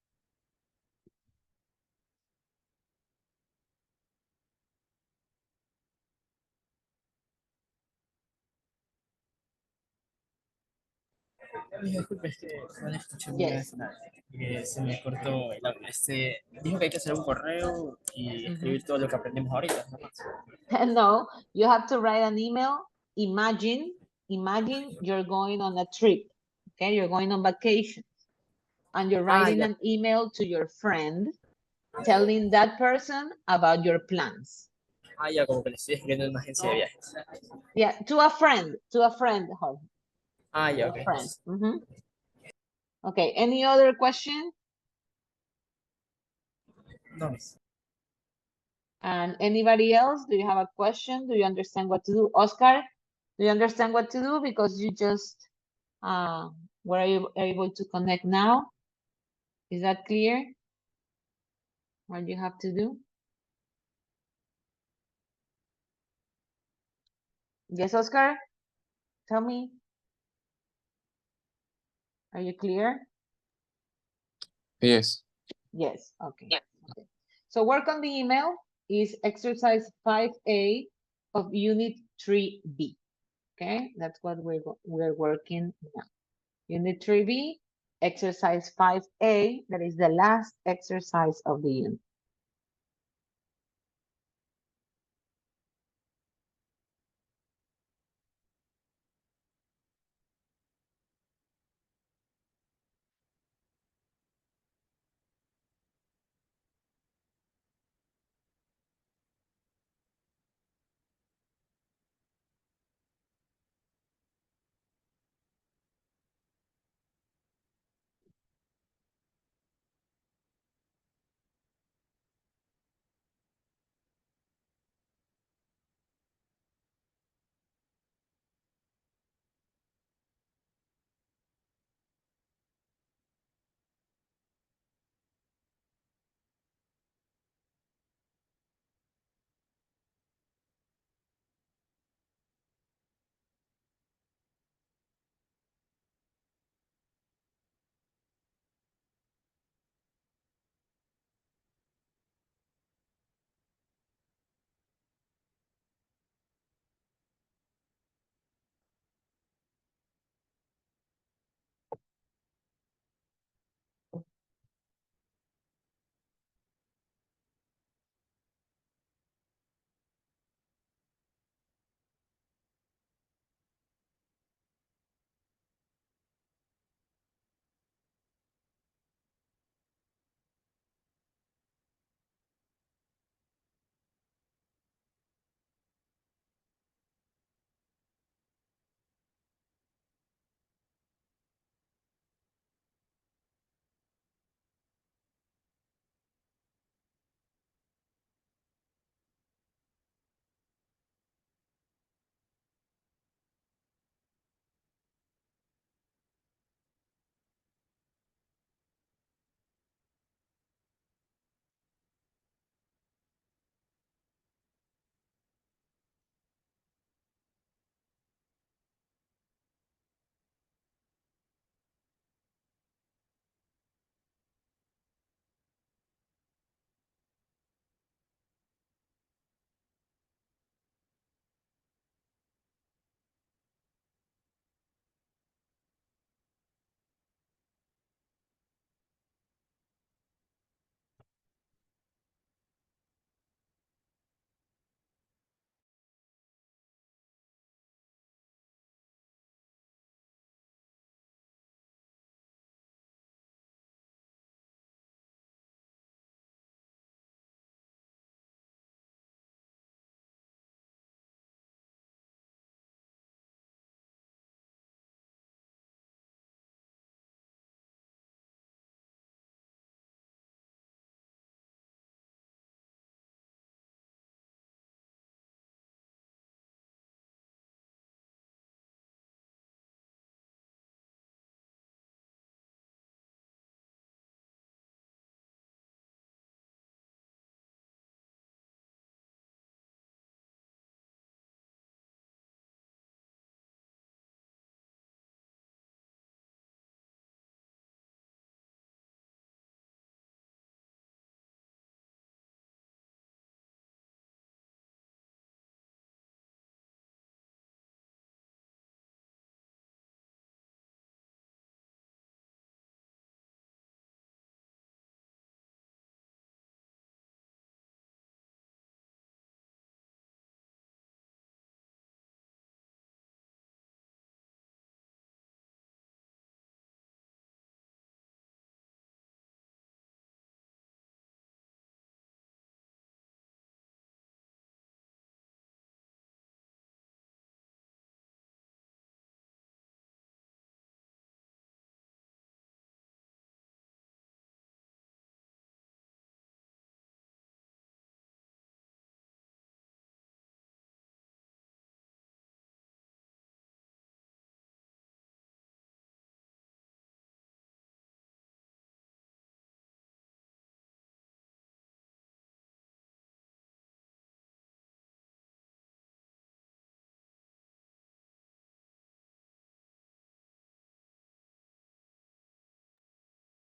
Disculpe, es que no le escuché muy bien al Yes. final, que se me cortó el audio. Dijo que hay que hacer un correo y escribir todo lo que aprendimos ahorita, ¿no? No, you have to write an email. Imagine you're going on a trip, okay? You're going on vacation, and you're writing ya. an email to your friend, telling that person about your plans. Ya, como que le estoy escribiendo en una agencia de viajes. Yeah, to a friend, Jorge. Ya, A ok. friend. Okay, any other question? No, miss. And anybody else? Do you have a question? Do you understand what to do? Oscar, do you understand what to do? Because you just were able to connect now. Is that clear? What you have to do? Yes, Oscar? Tell me. Are you clear? Yes. Yes, okay. Okay. So work on the email is exercise 5A of unit 3B. Okay, that's what we're working now. Unit 3B, exercise 5A, that is the last exercise of the unit.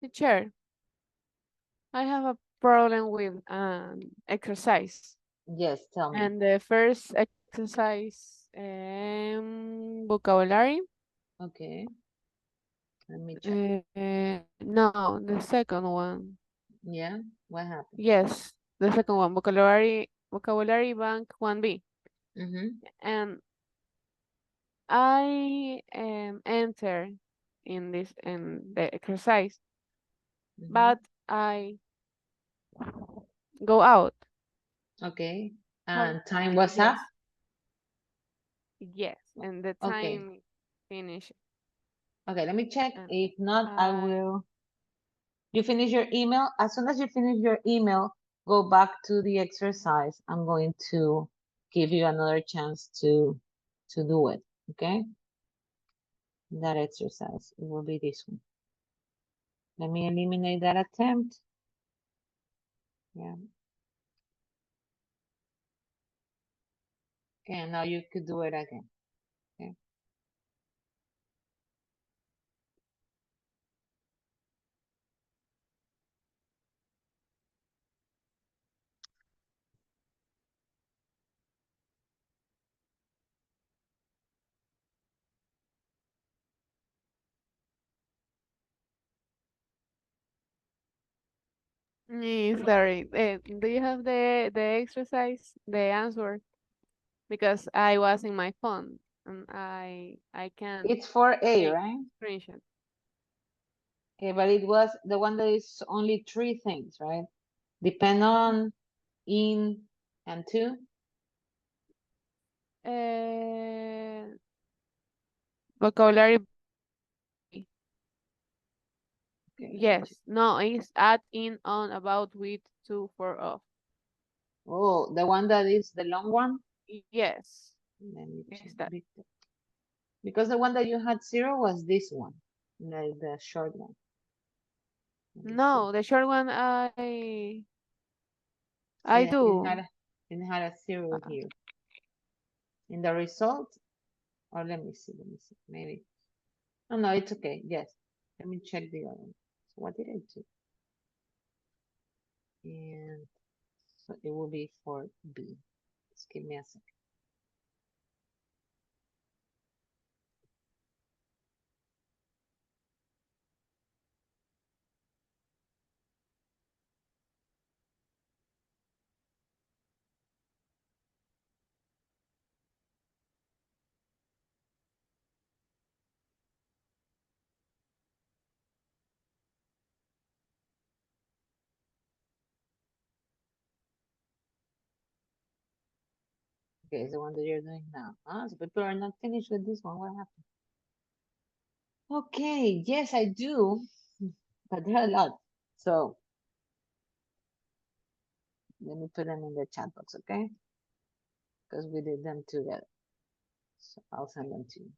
Teacher, I have a problem with exercise. Yes, tell me. And the first exercise, vocabulary. Okay. Let me check. No, the second one. Yeah, what happened? Yes, the second one, vocabulary bank 1B. Mm-hmm. And I enter in the exercise, Mm-hmm. but I go out. Okay. How- And time was up? Yes, and the Okay. time finish. Okay, let me check. And If not, I will. You finish your email. As soon as you finish your email, go back to the exercise. I'm going to give you another chance to do it. Okay? That exercise. It will be this one. Let me eliminate that attempt. Yeah. Okay, now you could do it again. Okay. Sorry, do you have the exercise, the answer? Because I was in my phone and I can't It's for A, take right? screenshot. Okay, but it was the one that is only 3 things, right? Depend on, in, and to. Vocabulary, Okay, let me yes. check. No, it's at, in, on, about, with, to, for, of. Oh, the one that is the long one? Yes, Let me it's check. that. Because the one that you had 0 was this one, the short one. Let me see. No, the short one I Yeah, do. it had a 0 Uh, here. In the result, or let me see, maybe. Oh, no, it's okay, yes. Let me check the other one. So what did I do? And so it will be for B. Just give me a second. Okay, it's the one that you're doing now. So people are not finished with this one. What happened? Okay, yes, I do. But there are a lot. So let me put them in the chat box, okay? Because we did them together. So I'll send them to you.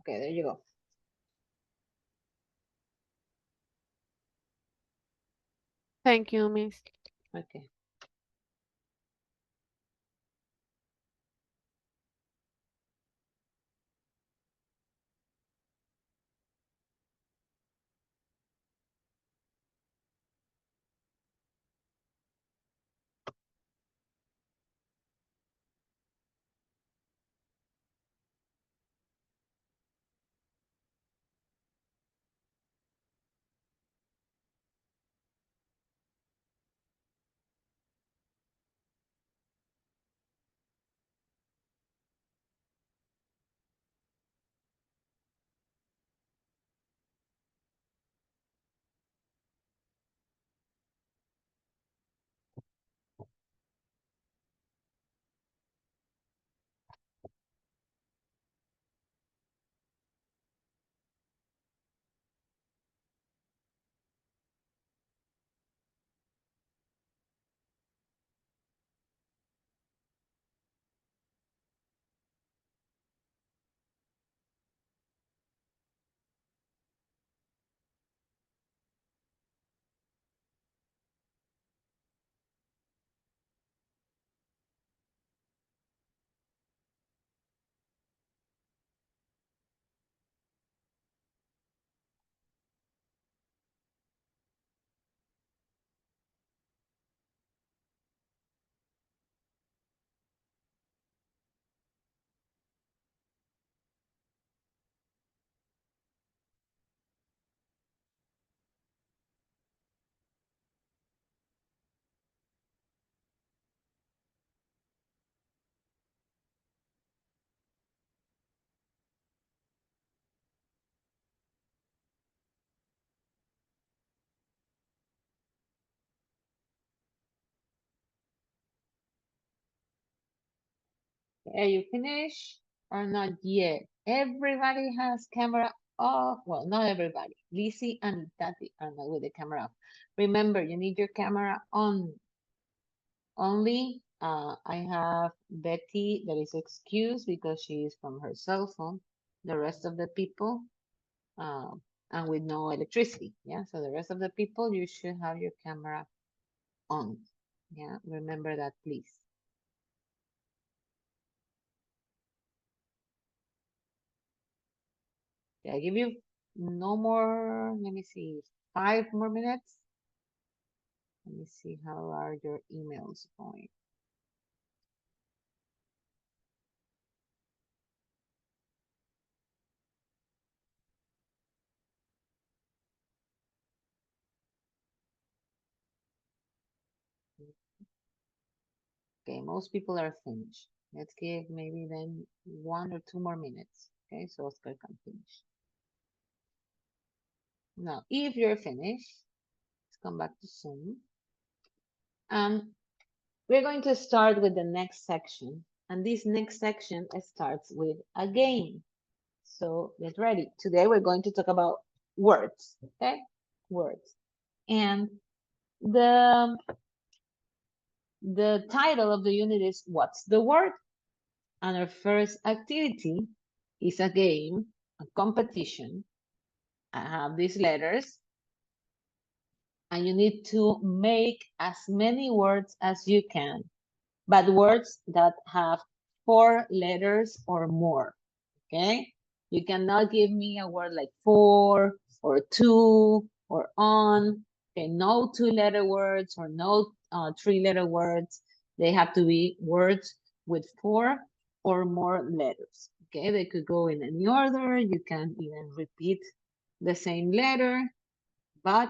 Okay, there you go. Thank you, Miss. Okay. Are you finished or not yet? Everybody has camera off. Well, not everybody. Lizzie and Tati are not with the camera off. Remember, you need your camera on. Only I have Betty that is excused because she is from her cell phone. The rest of the people, and with no electricity. Yeah, so the rest of the people, you should have your camera on. Yeah, remember that, please. I give you no more, let me see, 5 more minutes. Let me see how are your emails going. Okay, most people are finished. Let's give maybe then 1 or 2 more minutes. Okay, so Oscar can finish. Now, if you're finished, let's come back to Zoom. We're going to start with the next section. And this next section starts with a game. So get ready. Today we're going to talk about words, okay? Words. And the title of the unit is What's the Word? And our first activity is a game, a competition. I have these letters. And you need to make as many words as you can, but words that have 4 letters or more, okay? You cannot give me a word like for or to or on, okay? No 2-letter words or no 3-letter words. They have to be words with 4 or more letters, okay? They could go in any order. You can even repeat the same letter, but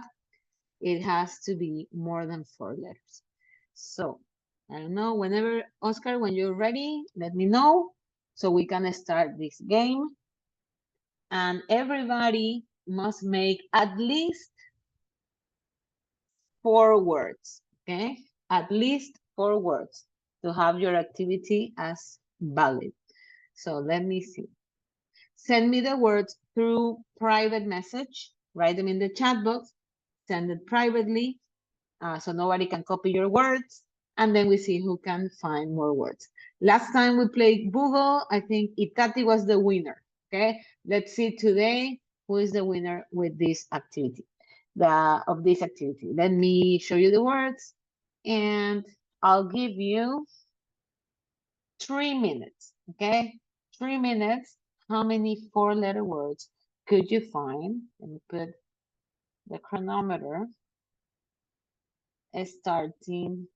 it has to be more than 4 letters. So I don't know, whenever, Oscar, when you're ready, let me know so we can start this game. And everybody must make at least 4 words, okay? At least 4 words to have your activity as valid. So let me see. Send me the words through private message, write them in the chat box, send it privately, so nobody can copy your words, and then we see who can find more words. Last time we played Google, I think Itati was the winner. Okay, let's see today who is the winner with this activity, of this activity. Let me show you the words, and I'll give you 3 minutes. Okay, 3 minutes. How many 4-letter words could you find? Let me put the chronometer starting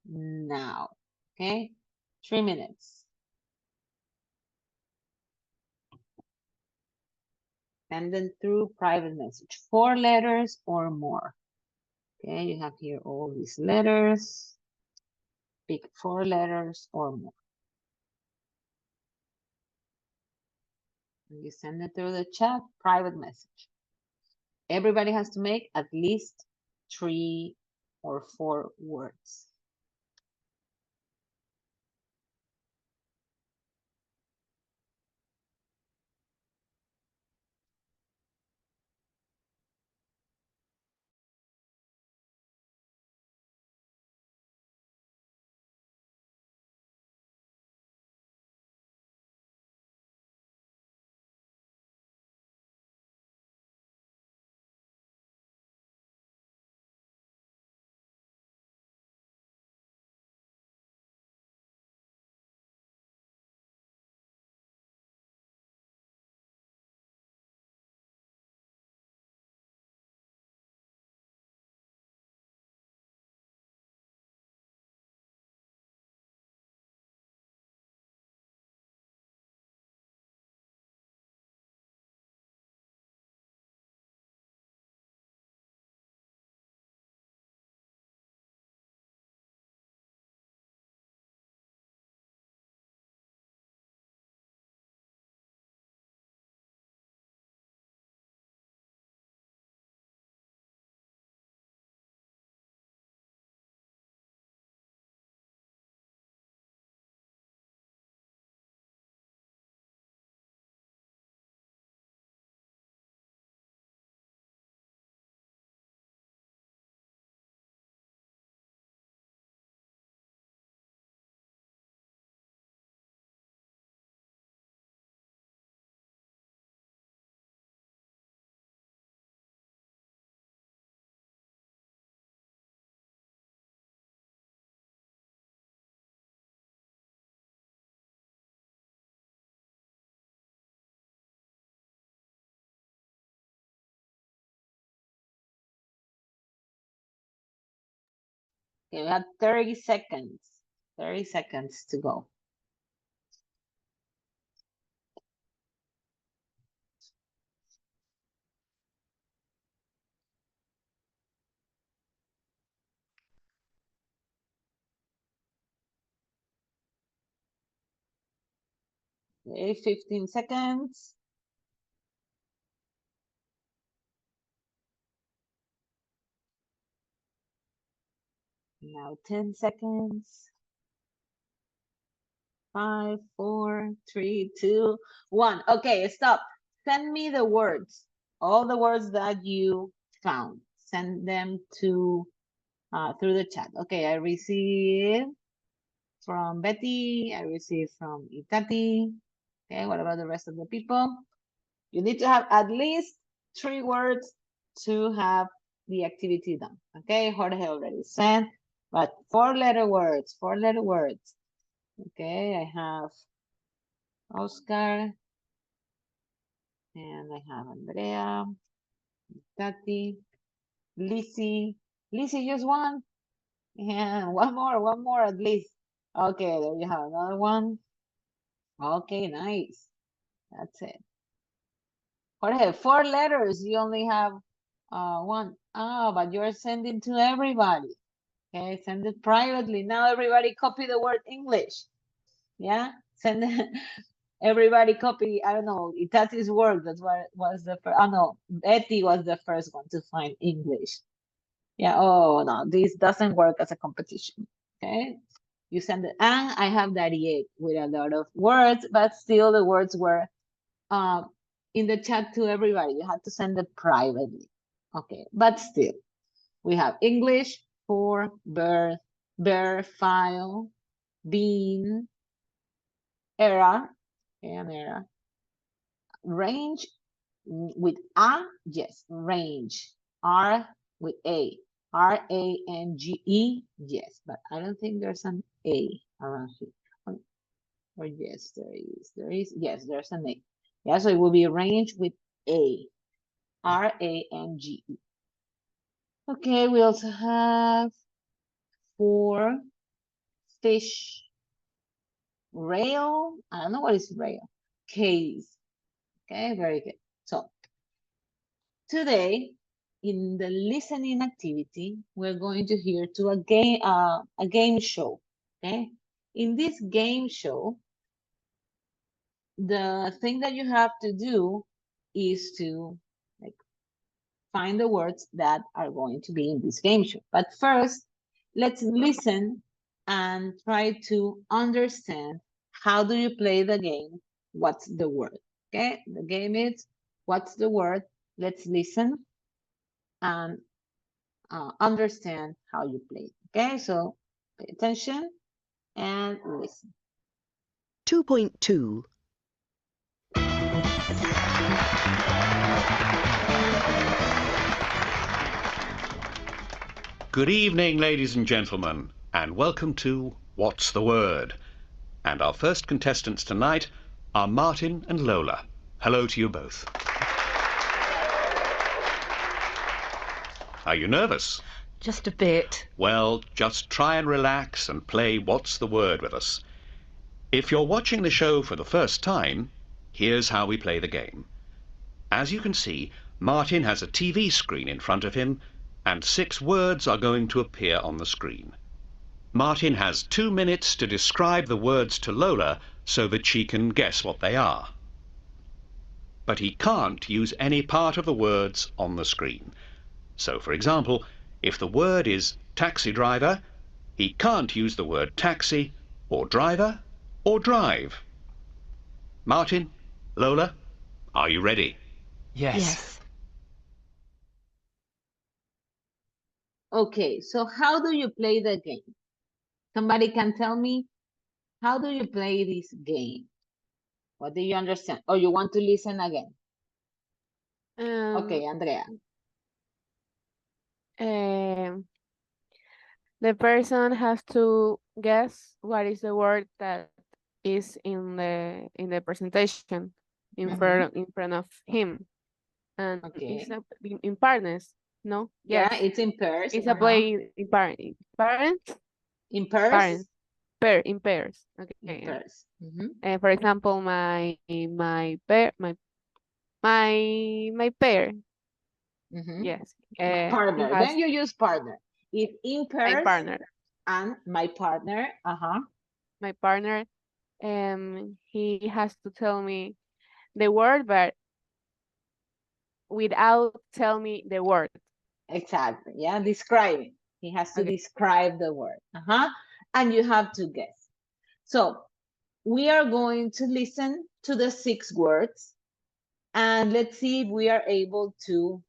now. Okay, 3 minutes. Send them through private message, 4 letters or more. Okay, you have here all these letters. Pick 4 letters or more. And you send it through the chat, private message. Everybody has to make at least 3 or 4 words. Okay, we have 30 seconds. 30 seconds to go. Okay, 15 seconds. Now 10 seconds. 5, 4, 3, 2, 1. Okay, stop. Send me the words. All the words that you found. Send them to through the chat. Okay, I received from Betty. I received from Itati. Okay, what about the rest of the people? You need to have at least 3 words to have the activity done. Okay, Jorge already sent, but 4-letter words, 4-letter words. Okay, I have Oscar, and I have Andrea, Tati, Lizzie. Lizzie, just one. And one more at least. Okay, there you have another one. Okay, nice. That's it. Jorge, 4 letters. You only have one. Ah, but you're sending to everybody. Okay, send it privately. Now everybody copy the word English. Yeah, send everybody copy. I don't know. Itati's word. That's what was the first. Oh no, Betty was the first one to find English. Yeah. Oh no, this doesn't work as a competition. Okay, you send it. And I have that yet with a lot of words, but still the words were in the chat to everybody. You have to send it privately. Okay, but still, we have English for birth, bear, file, bean, era, okay, an era, range with A, yes, range. R with A. R-A-N-G-E, yes, but I don't think there's an A around here. Or yes, there is, yes, there's an A. Yeah, so it will be range with A. R-A-N-G-E. Okay, we also have 4 fish. Rail, I don't know what is rail. Case. Okay, very good. So today in the listening activity, we're going to hear to a game show. Okay, in this game show, the thing that you have to do is to find the words that are going to be in this game show. But first, let's listen and try to understand how do you play the game. What's the word? Okay, the game is what's the word. Let's listen and understand how you play. Okay, so pay attention and listen. 2.2. Good evening, ladies and gentlemen, and welcome to What's the Word? And our first contestants tonight are Martin and Lola. Hello to you both. Are you nervous? Just a bit. Well, just try and relax and play What's the Word with us. If you're watching the show for the first time, here's how we play the game. As you can see, Martin has a TV screen in front of him, and 6 words are going to appear on the screen. Martin has 2 minutes to describe the words to Lola so that she can guess what they are. But he can't use any part of the words on the screen. So, for example, if the word is taxi driver, he can't use the word taxi or driver or drive. Martin, Lola, are you ready? Yes. Okay, so how do you play the game? Somebody can tell me, how do you play this game? What do you understand? Or you want to listen again? Okay, Andrea. The person has to guess what is the word that is in the presentation in front of him, and Okay. it's in partners. No, Yeah, yes, it's in pairs. it's a play in parents. In pairs? Parents. In pairs. Okay. In pairs. For example, my pair. Yes. Partner. Then you use partner. If in pairs. My partner. And my partner. My partner. He has to tell me the word, but without tell me the word. Exactly. Yeah. Describing. He has to describe the word. And you have to guess. So we are going to listen to the 6 words and let's see if we are able to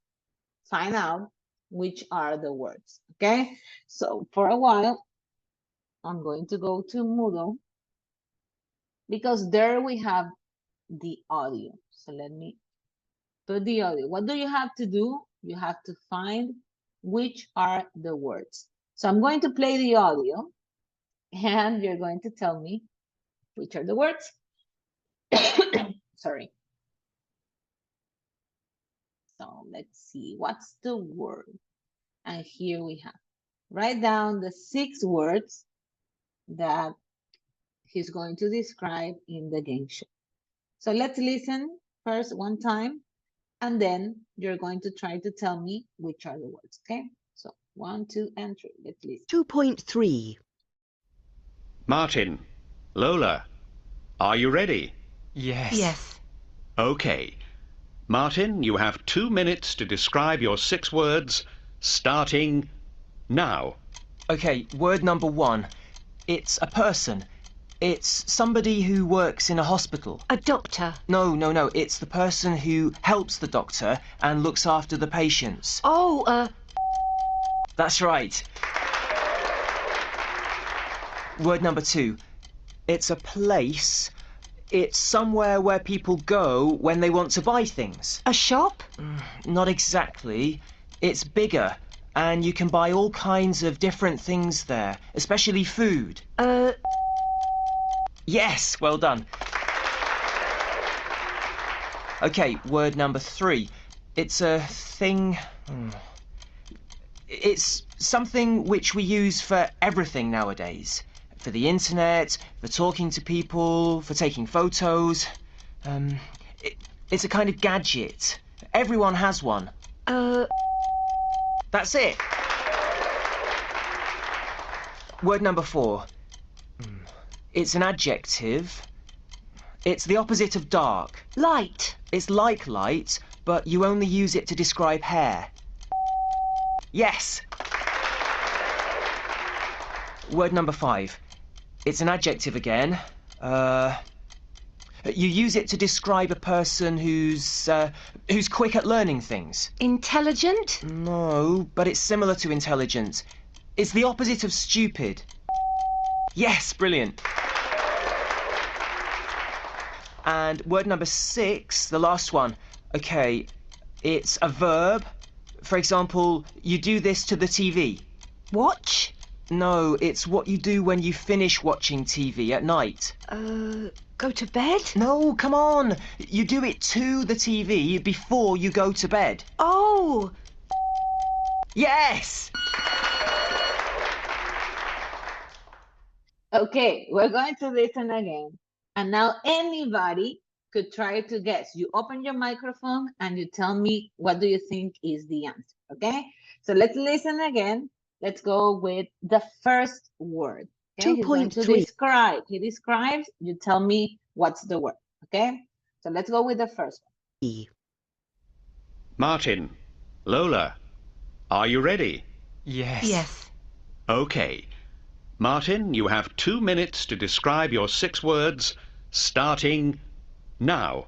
find out which are the words. Okay. So for a while, I'm going to go to Moodle because there we have the audio. So let me put the audio. What do you have to do? You have to find which are the words. So I'm going to play the audio and you're going to tell me which are the words. Sorry. So let's see, what's the word? And here we have, write down the 6 words that he's going to describe in the game show. So let's listen first one time, and then you're going to try to tell me which are the words, okay? So 1, 2, and 3, let's listen. 2.3. Martin, Lola, are you ready? Yes. Okay. Martin, you have 2 minutes to describe your 6 words, starting now. Okay, word number 1. It's a person. It's somebody who works in a hospital. A doctor. No. It's the person who helps the doctor and looks after the patients. Oh, That's right. Word number 2. It's a place. It's somewhere where people go when they want to buy things. A shop? Not exactly. It's bigger, and you can buy all kinds of different things there, especially food. Yes, well done. Okay, word number 3. It's a thing. It's something which we use for everything nowadays. For the internet, for talking to people, for taking photos. It's a kind of gadget. Everyone has one. That's it. Word number 4. It's an adjective. It's the opposite of dark. Light. It's like light, but you only use it to describe hair. Yes. Word number 5. It's an adjective again. You use it to describe a person who's quick at learning things. Intelligent? No, but it's similar to intelligent. It's the opposite of stupid. Yes, brilliant. And word number 6, the last one. Okay, it's a verb. For example, you do this to the TV. Watch? No, it's what you do when you finish watching TV at night. Go to bed? No, come on. You do it to the TV before you go to bed. Oh! Yes! Okay, we're going to listen again. And now anybody could try to guess. You open your microphone and you tell me what do you think is the answer, okay? So let's listen again. Let's go with the first word. Okay? He's going to 2.3. describe. He describes, you tell me what's the word, okay? So let's go with the first one. Martin, Lola, are you ready? Yes. Yes. Okay. Martin, you have 2 minutes to describe your 6 words, starting now.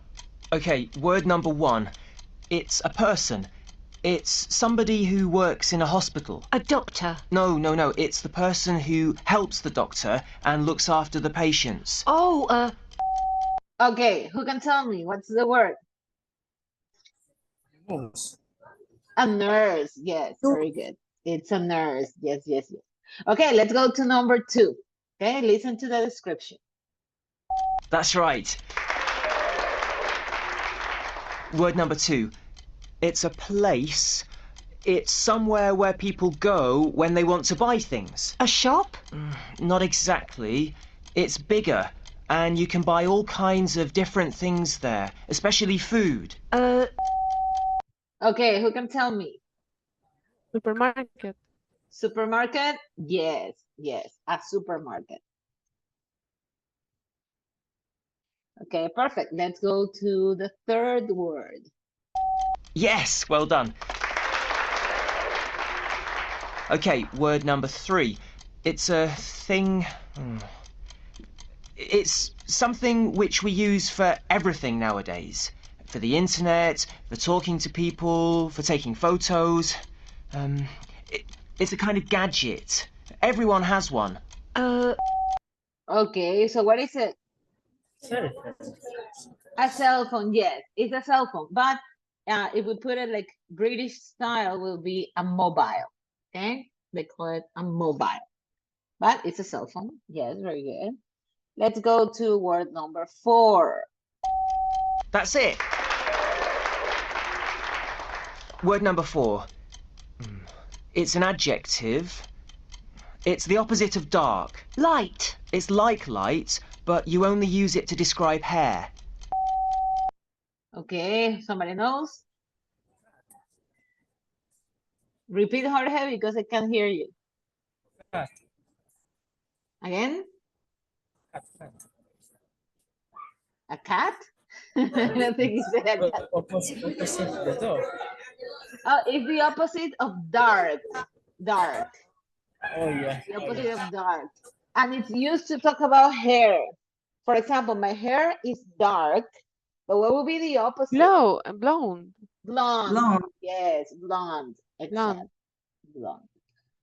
Okay, word number 1. It's a person. It's somebody who works in a hospital. A doctor. No, it's the person who helps the doctor and looks after the patients. Oh, Okay, who can tell me what's the word? Nurse. A nurse. Yes, very good. It's a nurse. Yes. Okay, let's go to number 2. Okay, listen to the description. That's right. Word number 2. It's a place. It's somewhere where people go when they want to buy things. a shop? Not exactly. It's bigger, and you can buy all kinds of different things there, especially food. Okay, who can tell me? Supermarket. Supermarket? Yes, a supermarket. Okay, perfect. Let's go to the third word. Yes, well done. Okay, word number 3. It's a thing. It's something which we use for everything nowadays. For the internet, for talking to people, for taking photos. It's a kind of gadget. Everyone has one. Okay, so what is it? A cell phone, yes, it's a cell phone. But if we put it like British style, will be a mobile. Okay, they call it a mobile. But it's a cell phone. Yes, very good. Let's go to word number 4. That's it. Word number 4. It's an adjective. It's the opposite of dark. Light. It's like light, but you only use it to describe hair. Okay, somebody knows? Repeat, Jorge, because I can't hear you. Cat. Again? Cat. A cat? I don't think you said a cat. Opposite the dog. Oh, it's the opposite of dark. Dark. Oh, yeah. The opposite of dark. And it's used to talk about hair. For example, my hair is dark, but what would be the opposite? Blonde. Blonde. Blonde. Yes, blonde. Blonde. Blonde.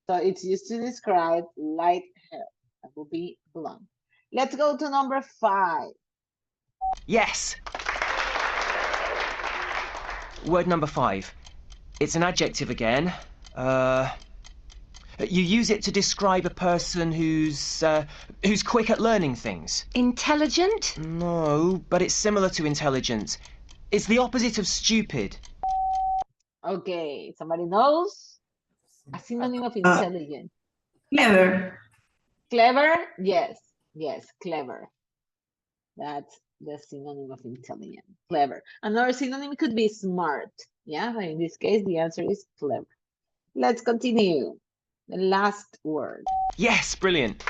So it's used to describe light hair. That would be blonde. Let's go to number 5. Yes. Word number 5. It's an adjective again. You use it to describe a person who's quick at learning things. Intelligent? No, but it's similar to intelligent. It's the opposite of stupid. Okay, somebody knows? A synonym of intelligent. Clever. Clever? Yes, yes, clever. That's the synonym of intelligent. Clever. Another synonym could be smart. Yeah, but in this case, the answer is clever. Let's continue. The last word. Yes, brilliant.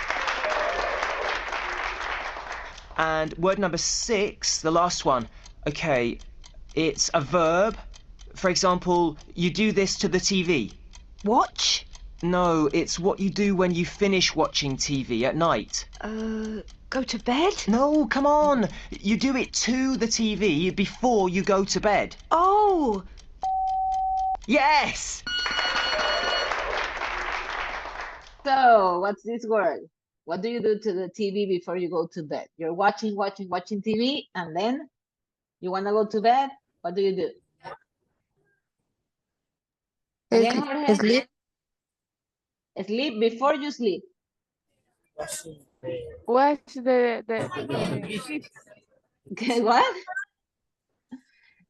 And word number 6, the last one. Okay, it's a verb. For example, you do this to the TV. Watch? No, it's what you do when you finish watching TV at night. Go to bed? No, come on. You do it to the TV before you go to bed. Oh! Yes! So, what's this word? What do you do to the TV before you go to bed? You're watching TV, and then you want to go to bed. What do you do? Again, Jorge? Sleep. Sleep before you sleep. Watch the Okay, what?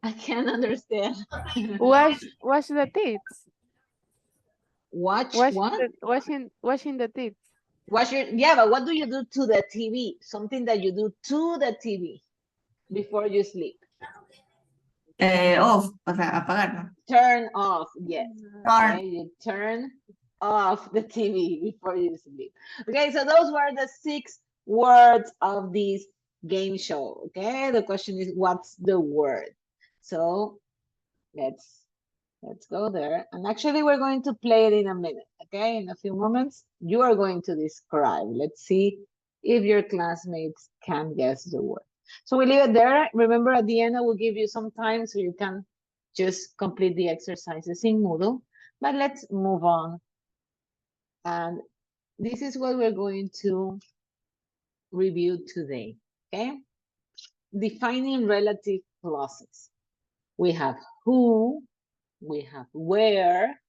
I can't understand. watch the teeth. Watch Watch what? washing the teeth. Watch your, yeah, but what do you do to the TV? Something that you do to the TV before you sleep. Off, o sea, apagarlo. Turn off, yes. Turn. Okay, you turn off the TV before you sleep. Okay, so those were the 6 words of this game show. Okay, the question is, what's the word? So let's go there. And actually, we're going to play it in a minute. Okay, in a few moments, you are going to describe. Let's see if your classmates can guess the word. So we leave it there. Remember, at the end, I will give you some time so you can just complete the exercises in Moodle. But let's move on. And this is what we're going to review today, okay? Defining relative clauses. We have who, we have where,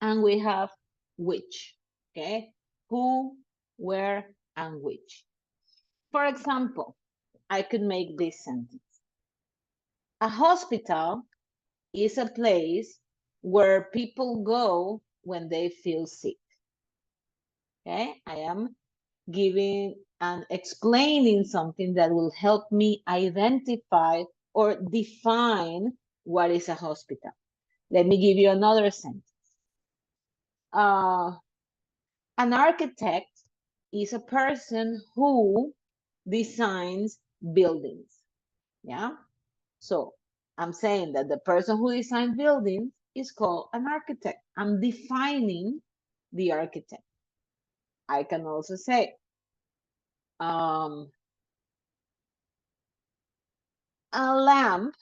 and we have which, okay? Who, where, and which. For example, I could make this sentence. A hospital is a place where people go when they feel sick. Okay, I am giving and explaining something that will help me identify or define what is a hospital. Let me give you another sentence. An architect is a person who designs buildings. Yeah, so I'm saying that the person who designs buildings is called an architect. I'm defining the architect. I can also say, a lamp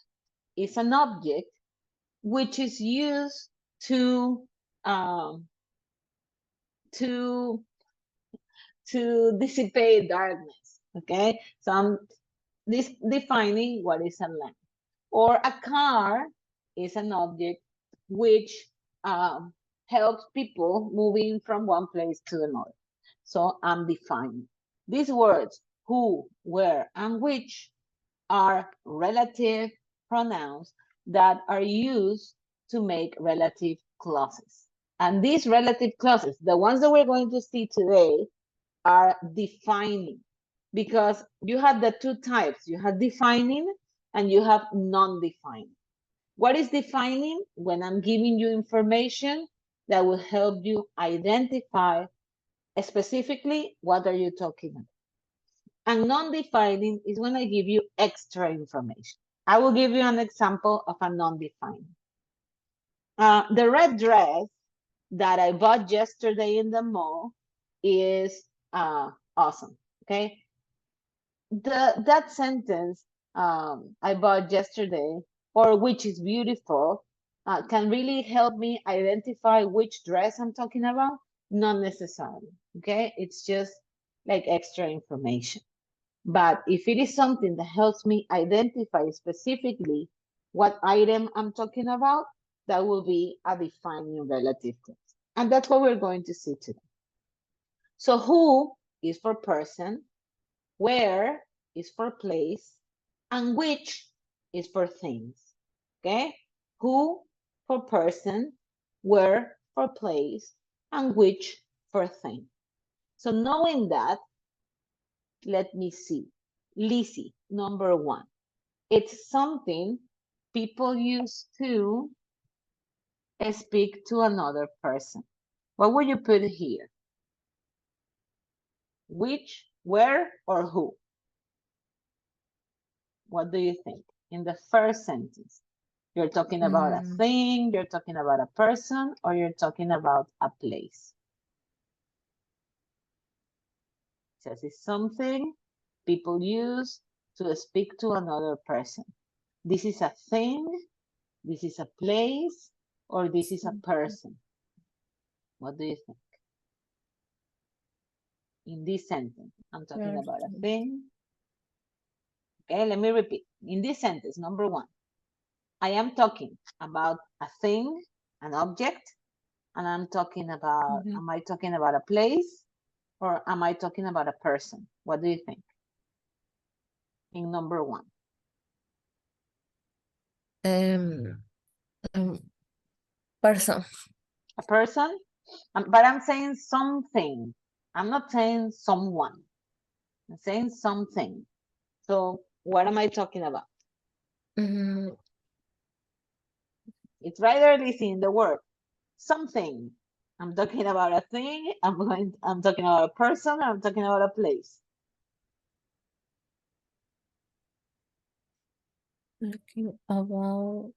is an object which is used to dissipate darkness. Okay, so I'm defining what is a lamp. Or a car is an object which helps people moving from one place to another. So I'm defining. These words, who, where, and which, are relative pronouns that are used to make relative clauses. And these relative clauses, the ones that we're going to see today, are defining, because you have the 2 types. You have defining and you have non-defining. What is defining? When I'm giving you information that will help you identify specifically what are you talking about. And non-defining is when I give you extra information. I will give you an example of a non-defining. The red dress that I bought yesterday in the mall is awesome, okay? That sentence, I bought yesterday, or which is beautiful, can really help me identify which dress I'm talking about? Not necessarily, okay? It's just like extra information. But if it is something that helps me identify specifically what item I'm talking about, that will be a defining relative clause. And that's what we're going to see today. So who is for person, where is for place, and which is for things. Okay? Who for person, where for place, and which for thing. So knowing that, let me see. Lizzie, number 1. It's something people use to speak to another person. What would you put here? Which, where, or who? What do you think? In the first sentence, you're talking about a thing, you're talking about a person, or you're talking about a place? It says it's something people use to speak to another person. This is a thing, this is a place, or this is a person? What do you think? In this sentence, I'm talking about a thing. Okay, let me repeat. In this sentence, number 1, I am talking about a thing, an object, and I'm talking about, am I talking about a place, or am I talking about a person? What do you think? In number 1. Person. A person? But I'm saying something. I'm not saying someone. I'm saying something. So what am I talking about? It's right early in the word. Something. I'm talking about a thing. I'm talking about a person. I'm talking about a place. Talking about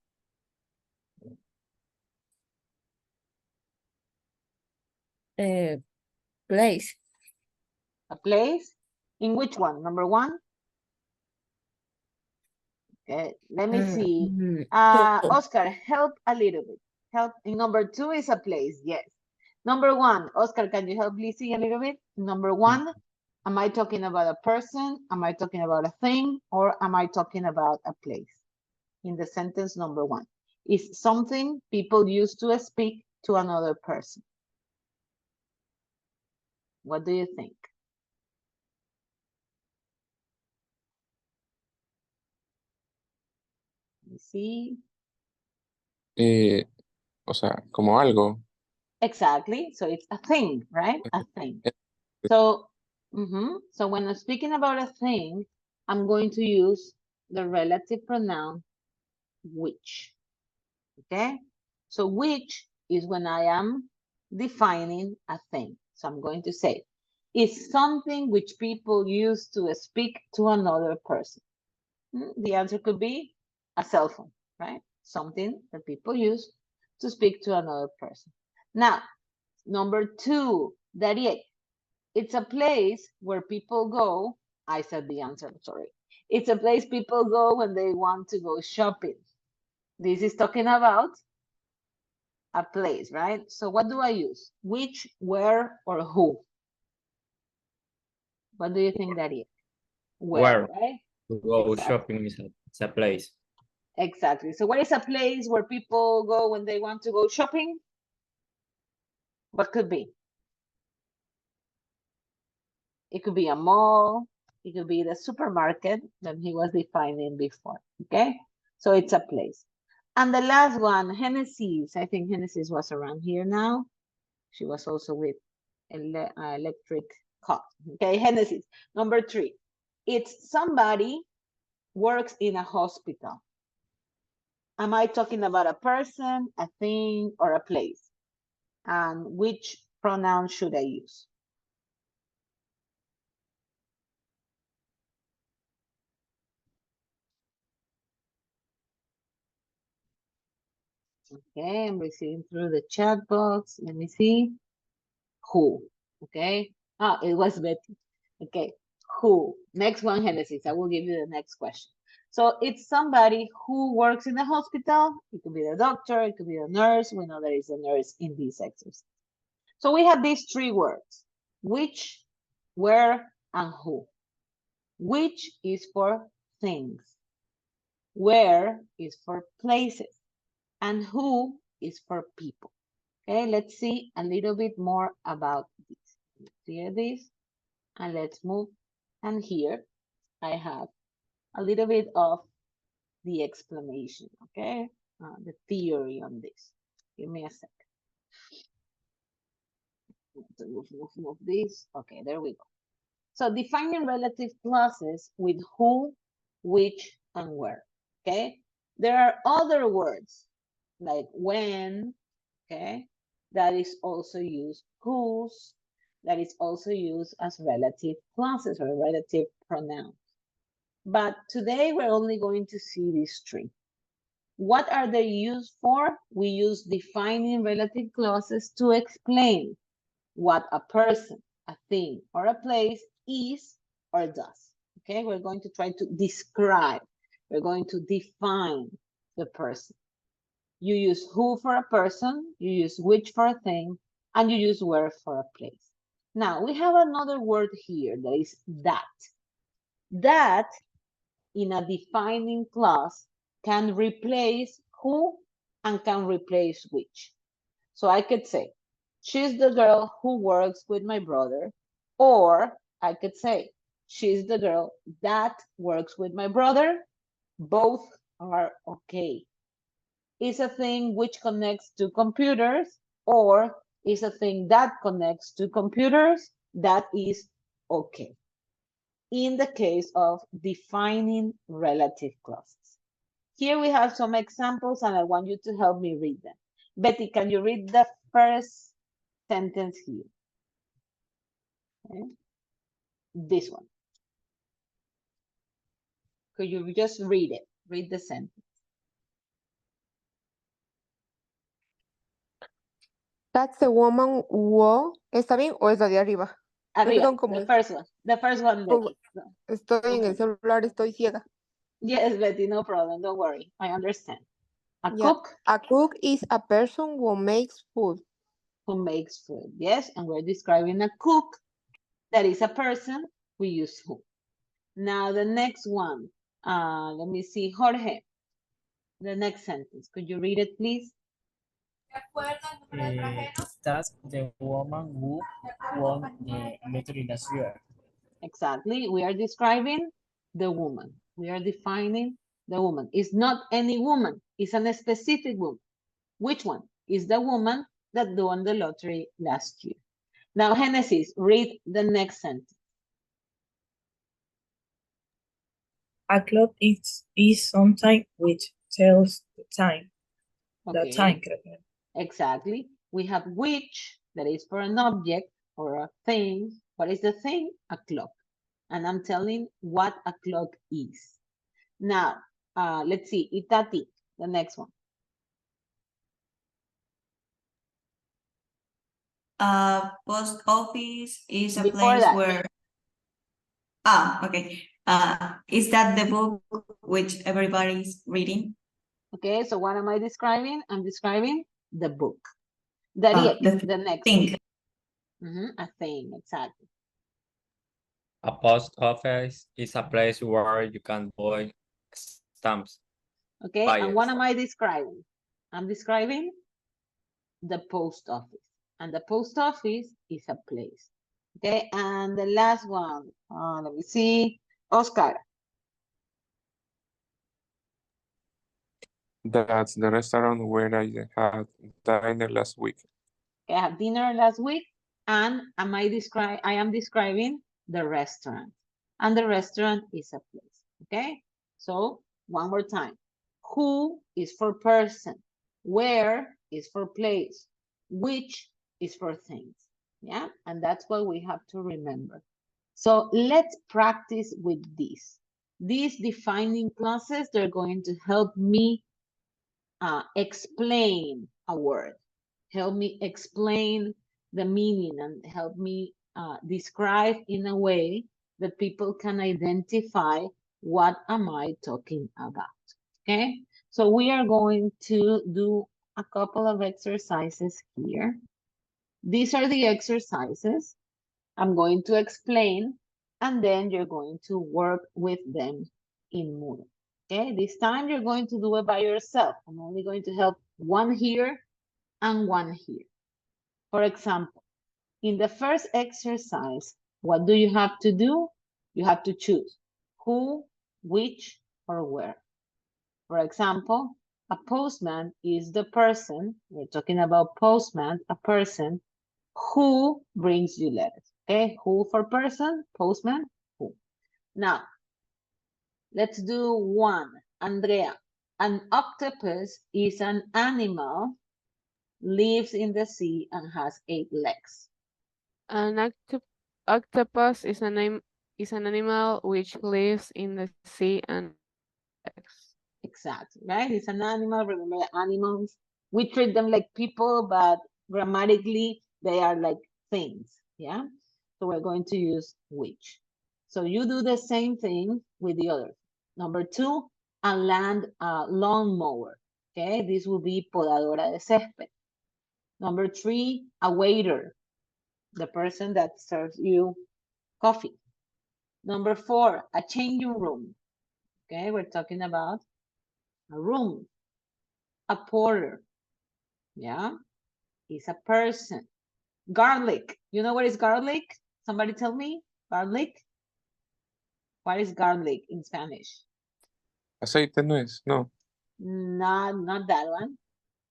a place. A place? In which one? Number 1? Okay, let me see. Oscar, help a little bit. Help. In number 2 is a place. Yes. Number 1, Oscar, can you help Lizzie a little bit? Number 1, am I talking about a person? Am I talking about a thing? Or am I talking about a place? In the sentence number 1. Is something people use to speak to another person. What do you think? Let me see. O sea, como algo. Exactly. So it's a thing, right? A thing. So, so when I'm speaking about a thing, I'm going to use the relative pronoun which. Okay? So which is when I am defining a thing. So I'm going to say, is something which people use to speak to another person. The answer could be a cell phone, right? Something that people use to speak to another person. Now, number 2, Dariet. It's a place where people go. I said the answer, sorry. It's a place people go when they want to go shopping. This is talking about a place, right? So what do I use? Which, where, or who? What do you think that is? Where, right? To go Exactly. shopping is a place. Exactly. So what is a place where people go when they want to go shopping? What could be? It could be a mall. It could be the supermarket that he was defining before, okay? So it's a place. And the last one, Genesis. I think Genesis was around here now. She was also with electric car. Okay, Genesis. Number 3. It's somebody works in a hospital. Am I talking about a person, a thing, or a place? And which pronoun should I use? Okay, I'm receiving through the chat box. Let me see. Who? Okay. Ah, it was Betty. Okay. Who? Next one, Genesis. I will give you the next question. So it's somebody who works in the hospital. It could be the doctor. It could be a nurse. We know there is a nurse in this exercise. So we have these 3 words: which, where, and who. Which is for things. Where is for places. And who is for people. Okay, let's see a little bit more about this. Clear this, and let's move. And here I have a little bit of the explanation, okay? The theory on this. Give me a sec. To move this. Okay, there we go. So defining relative clauses with who, which, and where, okay? There are other words like when, okay? That is also used whose, that is also used as relative clauses or relative pronouns. But today we're only going to see these three. What are they used for? We use defining relative clauses to explain what a person, a thing, or a place is or does. Okay, we're going to try to describe, we're going to define the person. You use who for a person, you use which for a thing, and you use where for a place. Now, we have another word here that is that. That, in a defining clause, can replace who and can replace which. So I could say, she's the girl who works with my brother, or I could say, she's the girl that works with my brother. Both are okay. Is a thing which connects to computers, or is a thing that connects to computers. That is okay. In the case of defining relative clauses. Here we have some examples and I want you to help me read them. Betty, can you read the first sentence here? Okay. This one. Could you just read it? Read the sentence. That's the woman who. ¿Está bien o es la de arriba? Arriba, Perdón, como the first one. The first one, como Betty. estoy en el celular, estoy ciega. Yes, Betty, no problem. Don't worry. I understand. A Yeah. cook A cook is a person who makes food. who makes food. Yes, and we're describing a cook that is a person. We use who. Now the next one. Let me see, Jorge. The next sentence. Could you read it, please? That's the woman who won the lottery last year. Exactly. We are describing the woman. We are defining the woman. It's not any woman. It's a specific woman. Which one? Is the woman that won the lottery last year. Now, Genesis, read the next sentence. A clock is something which tells the time. Okay. The time, creo que. Exactly. We have which, that is for an object or a thing. What is the thing? A clock. And I'm telling what a clock is. Now, let's see, Itati, the next one. Post office is a Before place that. where. Okay. Is that the book which everybody's reading? Okay, so what am I describing? I'm describing the book. The next thing. A thing, exactly. A post office is a place where you can buy stamps. Okay, Buy and it. what am I describing? I'm describing the post office. And the post office is a place. Okay, and the last one, let me see, Oscar. That's the restaurant where I had dinner last week. Okay, I had dinner last week, and I am describing the restaurant. And the restaurant is a place. Okay, so one more time. Who is for person? Where is for place? Which is for things. Yeah, and that's what we have to remember. So let's practice with this. These defining clauses, they're going to help me explain a word, help me explain the meaning, and help me describe in a way that people can identify what am I talking about. Okay, so we are going to do a couple of exercises here. These are the exercises. I'm going to explain, and then you're going to work with them in Moodle. Okay, this time you're going to do it by yourself. I'm only going to help one here and one here. For example, in the first exercise, what do you have to do? You have to choose who, which, or where. For example, a postman is the person, we're talking about postman, a person who brings you letters. Okay, who for person, postman, who. Now, let's do one. Andrea, an octopus is an animal, lives in the sea, and has 8 legs. An octopus is an animal which lives in the sea and eggs. Exactly, right? It's an animal. Remember, animals, we treat them like people, but grammatically, they are like things, yeah? So we're going to use which. So you do the same thing with the other. Number 2, a lawnmower, okay? This will be podadora de césped. Number 3, a waiter, the person that serves you coffee. Number 4, a changing room, okay? We're talking about a room. A porter, yeah, is a person. Garlic, you know what is garlic? Somebody tell me, garlic? What is garlic in Spanish? Aceite no es, no. Not that one.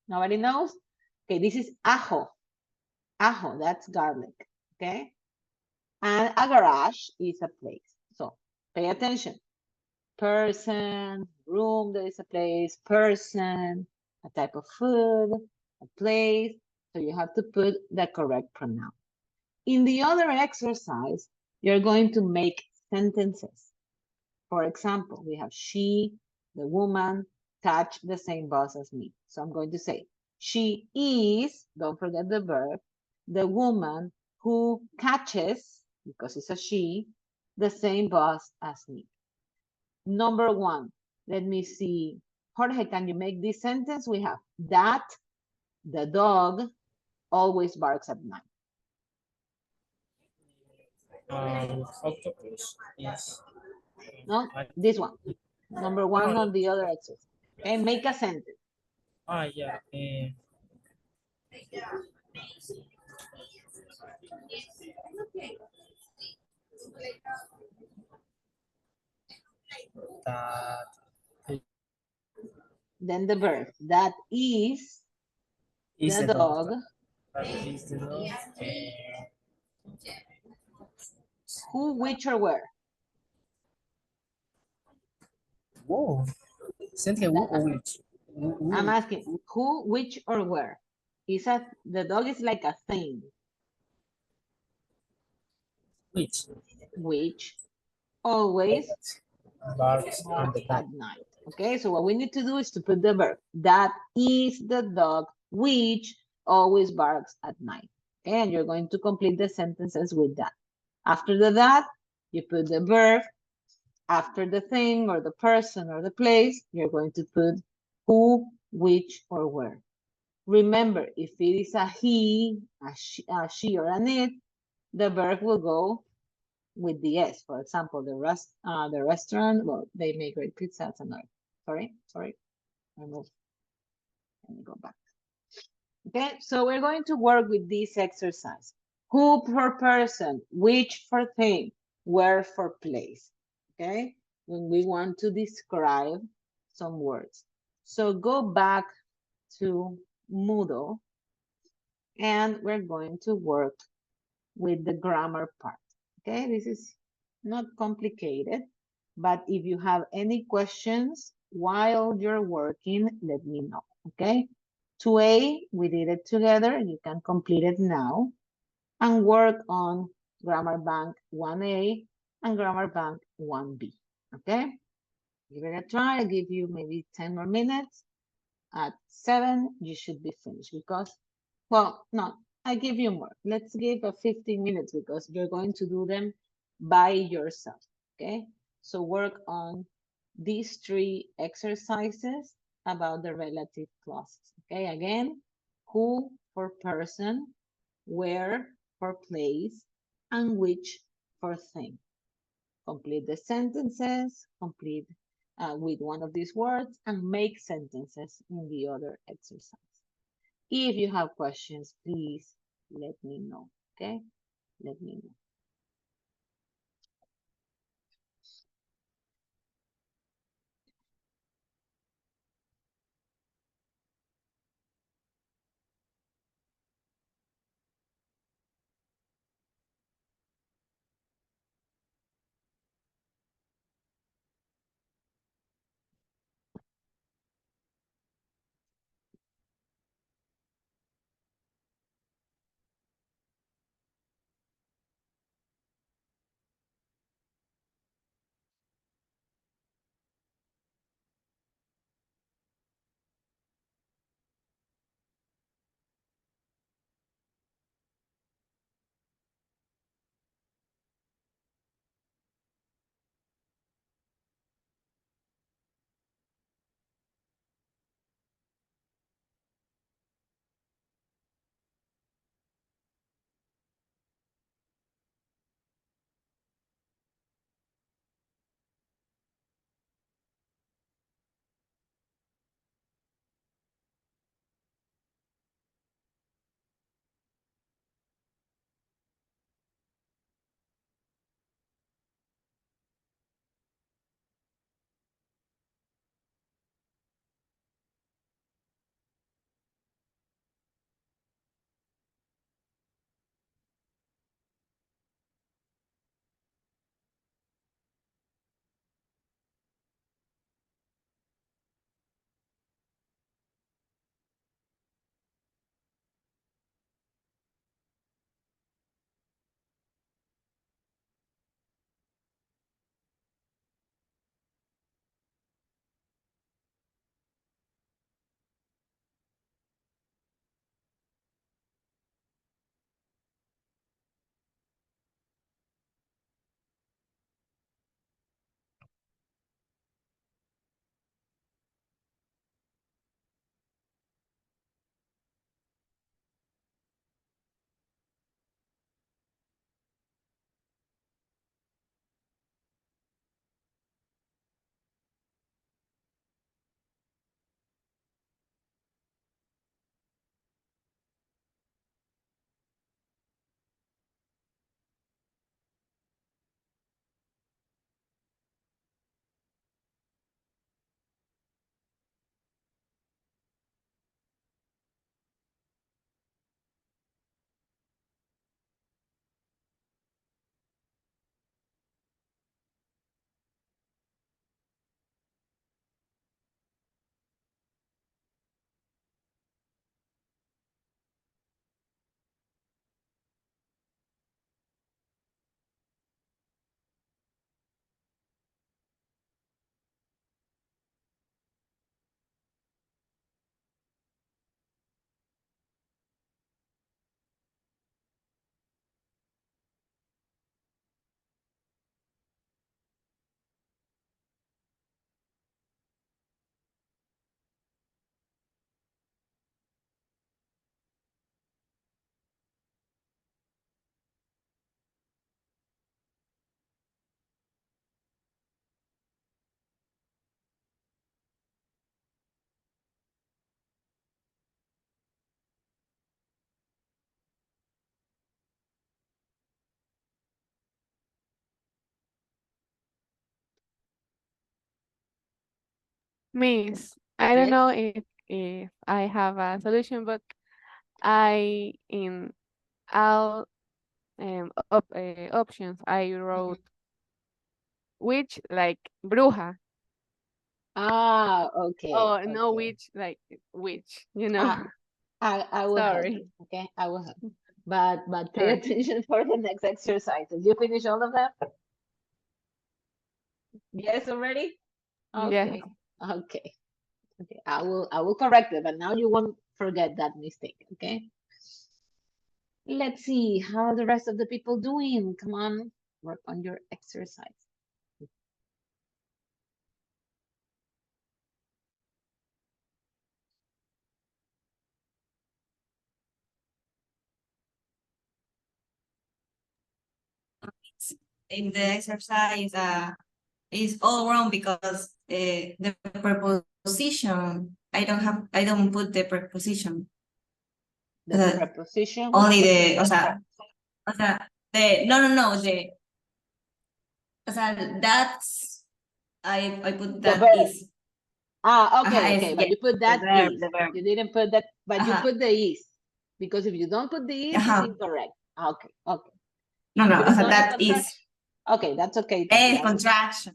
Nobody knows? Okay, this is ajo. Ajo, that's garlic, okay? And a garage is a place. So pay attention. Person, room, there is a place, person, a type of food, a place. So you have to put the correct pronoun. In the other exercise, you're going to make sentences. For example, we have she, the woman, catch the same bus as me. So I'm going to say, she is, don't forget the verb, the woman who catches, because it's a she, the same bus as me. Number 1, let me see. Jorge, can you make this sentence? We have that the dog always barks at night. Octopus is. No, this one. Number 1 on the other exercise. Okay, make a sentence. Yeah. That Then the verb. That is the dog. That is the dog. Who, which, or where? Whoa. Sente who or which? I'm asking who, which, or where? The dog is like a thing. Which? Which always Barks at night. Okay, so what we need to do is to put the verb. That is the dog which always barks at night. Okay, and you're going to complete the sentences with that. After that, you put the verb. After the thing or the person or the place, you're going to put who, which, or where. Remember, if it is a he, a she, or an it, the verb will go with the S. For example, the restaurant, well, they make great pizza. That's another. Sorry. Let me go back. Okay, so we're going to work with this exercise. Who for person, which for thing, where for place. Okay, when we want to describe some words. So go back to Moodle and we're going to work with the grammar part. Okay, this is not complicated, but if you have any questions while you're working, let me know. Okay, 2A, we did it together. You can complete it now and work on Grammar Bank 1A and Grammar Bank 1B. Okay, give it a try. I'll give you maybe 10 more minutes. At 7, you should be finished because, well, no, I give you more. Let's give a 15 minutes because you're going to do them by yourself. Okay, so work on these 3 exercises about the relative clauses. Okay, again, who for person, where for place, and which for thing. Complete the sentences, complete with one of these words, and make sentences in the other exercise. If you have questions, please let me know, okay? Let me know. Miss, I don't Yes. know if I have a solution, but I in all options I wrote witch like bruja. Ah, okay, Oh, no okay. witch like witch, you know. Ah, I will help Sorry. you, okay? I will help. But pay Sorry. attention for the next exercise. Did you finish all of them? Yes, already? Yes. Okay, okay, okay. I will correct it, but now you won't forget that mistake, okay? Let's see how are the rest of the people doing. Come on, work on your exercise. in the exercise is all wrong because the preposition I don't put the preposition. The The- preposition. Only the, o sea, no, o sea, that's, I put The that verb. is. Okay, es- but yeah, you put the that verb, is. the verb. You didn't put that, but you Ajá. put the is. Because if you don't put the is, it's Ajá. incorrect. Okay, okay. No, If o it's sea, only that contraction- is. Okay, that's okay. Tati. Contraction.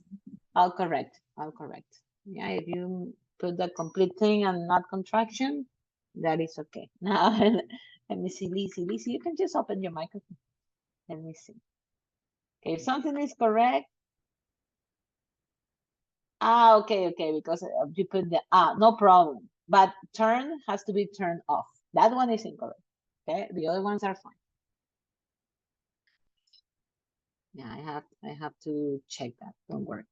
I'll correct. I'll correct. Yeah, if you put the complete thing and not contraction, that is okay. Now, let me see, Lizzie. Lizzie, you can just open your microphone. Let me see. Okay, if something is correct. Okay, because you put the no problem. But turn has to be turned off. That one is incorrect. Okay, the other ones are fine. Yeah, I have to check that. Don't worry.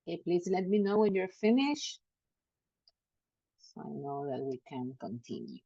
Okay, please let me know when you're finished. So I know that we can continue.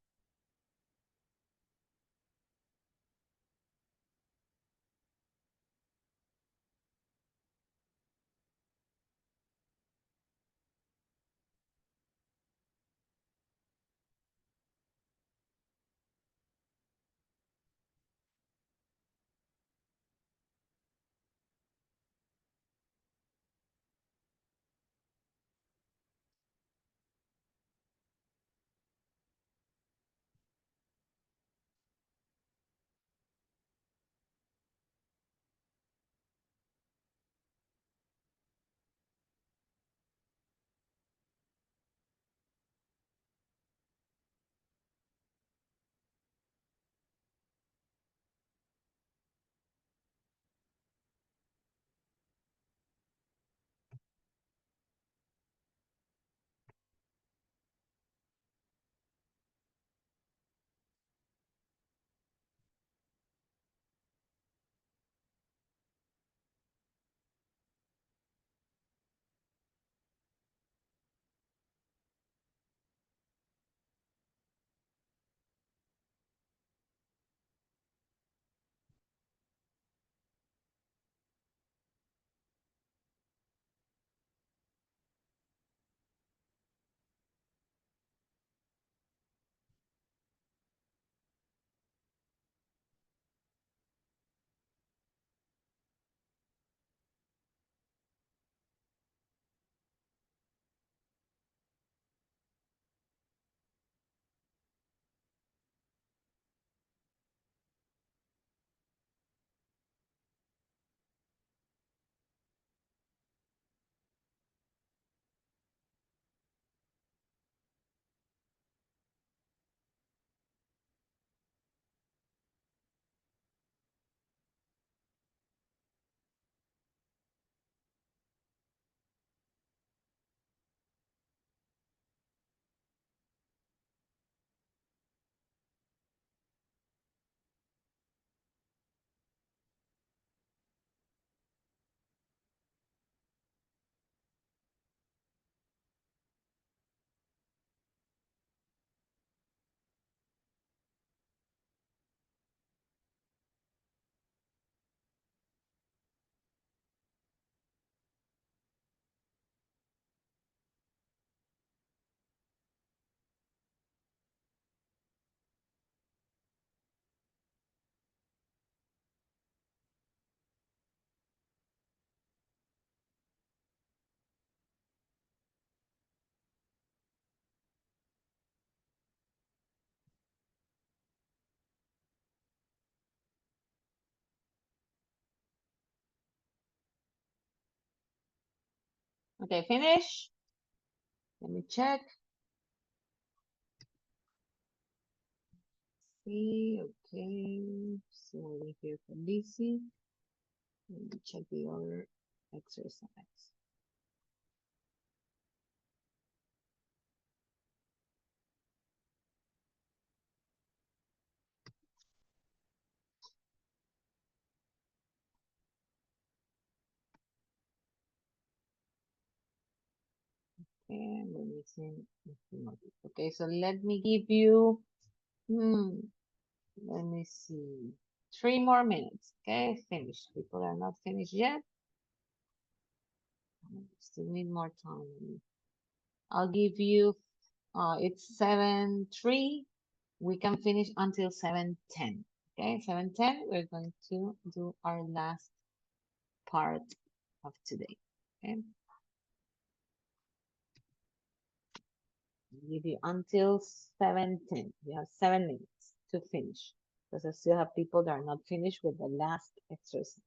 Okay, finish. Let me check. See, okay. So we're here for Lizzie. Let me check the other exercise. And we're missing. Okay, so let me give you, let me see, 3 more minutes. Okay, finish. People are not finished yet. Still need more time. I'll give you, it's 7:03. We can finish until 7:10. Okay, 7:10, we're going to do our last part of today. Okay. I'll give you until 7:10. You have 7 minutes to finish because I still have people that are not finished with the last exercise.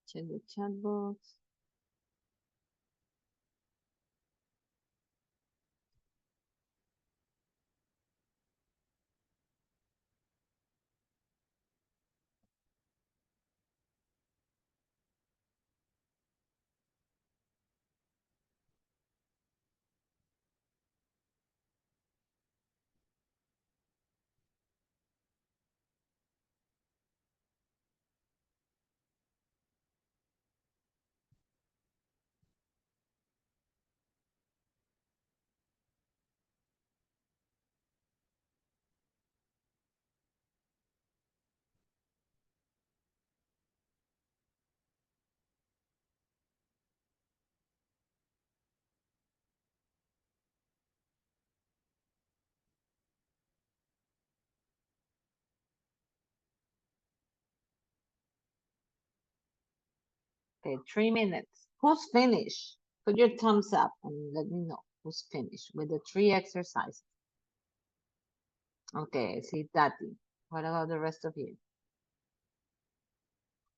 Check the chat box. Okay, 3 minutes. Who's finished? Put your thumbs up and let me know who's finished with the 3 exercises. Okay, I see Tati. What about the rest of you?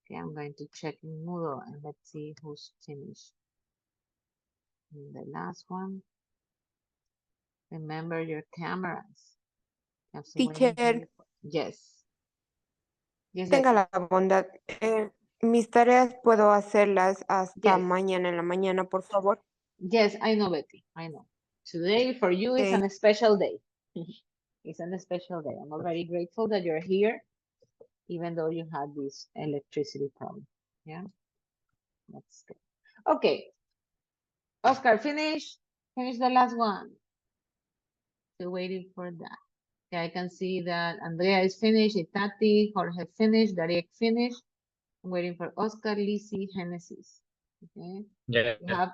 Okay, I'm going to check in Moodle and let's see who's finished. And the last one. Remember your cameras. Have some waiting Teacher, here. Yes. Yes, tenga Betty. la bondad. Mis tareas puedo hacerlas hasta Yes. mañana en la mañana, por favor. Yes, I know, Betty. I know. Today for you is Okay. a special day. It's a special day. I'm already grateful that you're here, even though you had this electricity problem. Yeah, that's good. Okay, Oscar, finish the last one. Still waiting for that. Okay, I can see that Andrea is finished, Itati, Jorge finished, Dariek finished. I'm waiting for Oscar, Lizzie, Genesis. Okay, Yeah. you have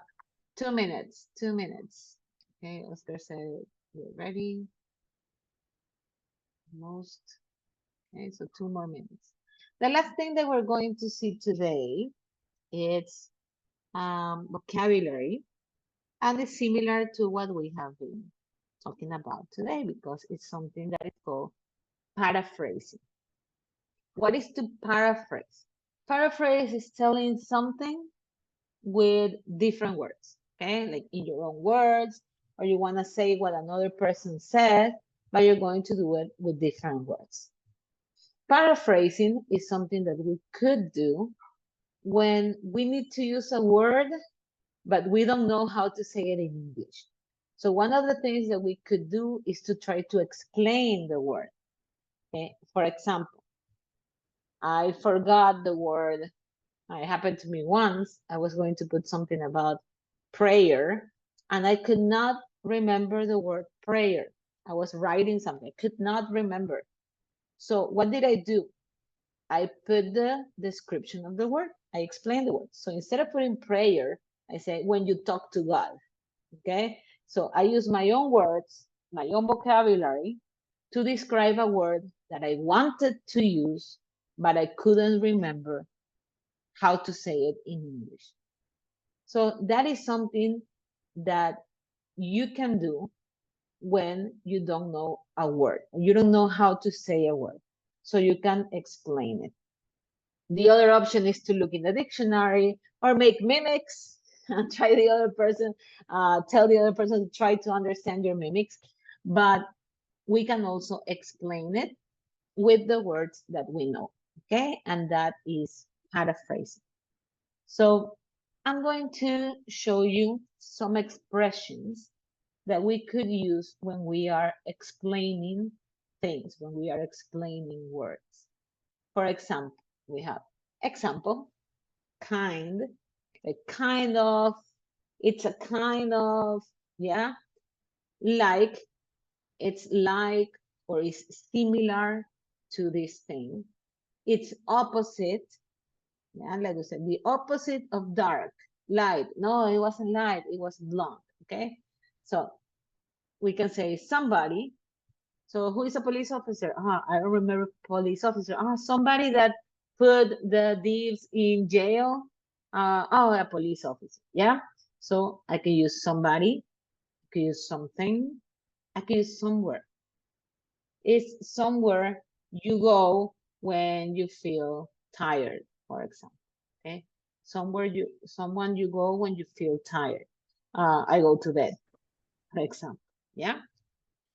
2 minutes, 2 minutes. Okay, Oscar said you're ready. Most. Okay, so 2 more minutes. The last thing that we're going to see today is vocabulary, and it's similar to what we have been talking about today because it's something that is called paraphrasing. What is to paraphrase? Paraphrase is telling something with different words, okay? Like in your own words, or you want to say what another person said, but you're going to do it with different words. Paraphrasing is something that we could do when we need to use a word, but we don't know how to say it in English. So one of the things that we could do is to try to explain the word. Okay? For example, I forgot the word. It happened to me once. I was going to put something about prayer, and I could not remember the word prayer. I was writing something. I could not remember. So what did I do? I put the description of the word. I explained the word. So instead of putting prayer, I say when you talk to God. Okay. So I use my own words, my own vocabulary to describe a word that I wanted to use, but I couldn't remember how to say it in English. So that is something that you can do when you don't know a word. You don't know how to say a word. So you can explain it. The other option is to look in the dictionary or make mimics and try the other person, tell the other person to try to understand your mimics. But we can also explain it with the words that we know, okay? And that is paraphrasing. So I'm going to show you some expressions that we could use when we are explaining things, when we are explaining words. For example, we have example, kind, a kind of, it's a kind of, yeah, like, it's like or is similar to this thing. It's opposite, yeah, like we said, the opposite of dark, light. No, it wasn't light, it was blonde, okay? So we can say somebody. So who is a police officer? I don't remember police officer. Somebody that put the thieves in jail. A police officer. Yeah. So I can use somebody. I can use something. I can use somewhere. It's somewhere you go when you feel tired, for example. Okay. Someone you go when you feel tired. I go to bed, for example. Yeah.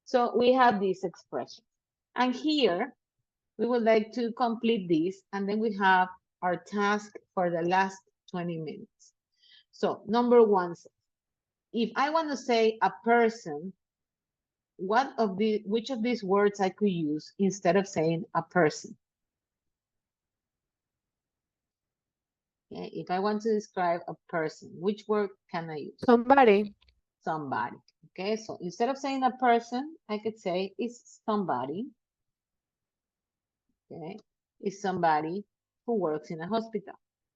So we have this expression. And here, we would like to complete this, and then we have our task for the last 20 minutes. So number one, if I want to say a person, which of these words I could use instead of saying a person? Okay, if I want to describe a person, which word can I use? Somebody. Somebody. Okay, so instead of saying a person, I could say it's somebody. Okay, is somebody who works in a hospital.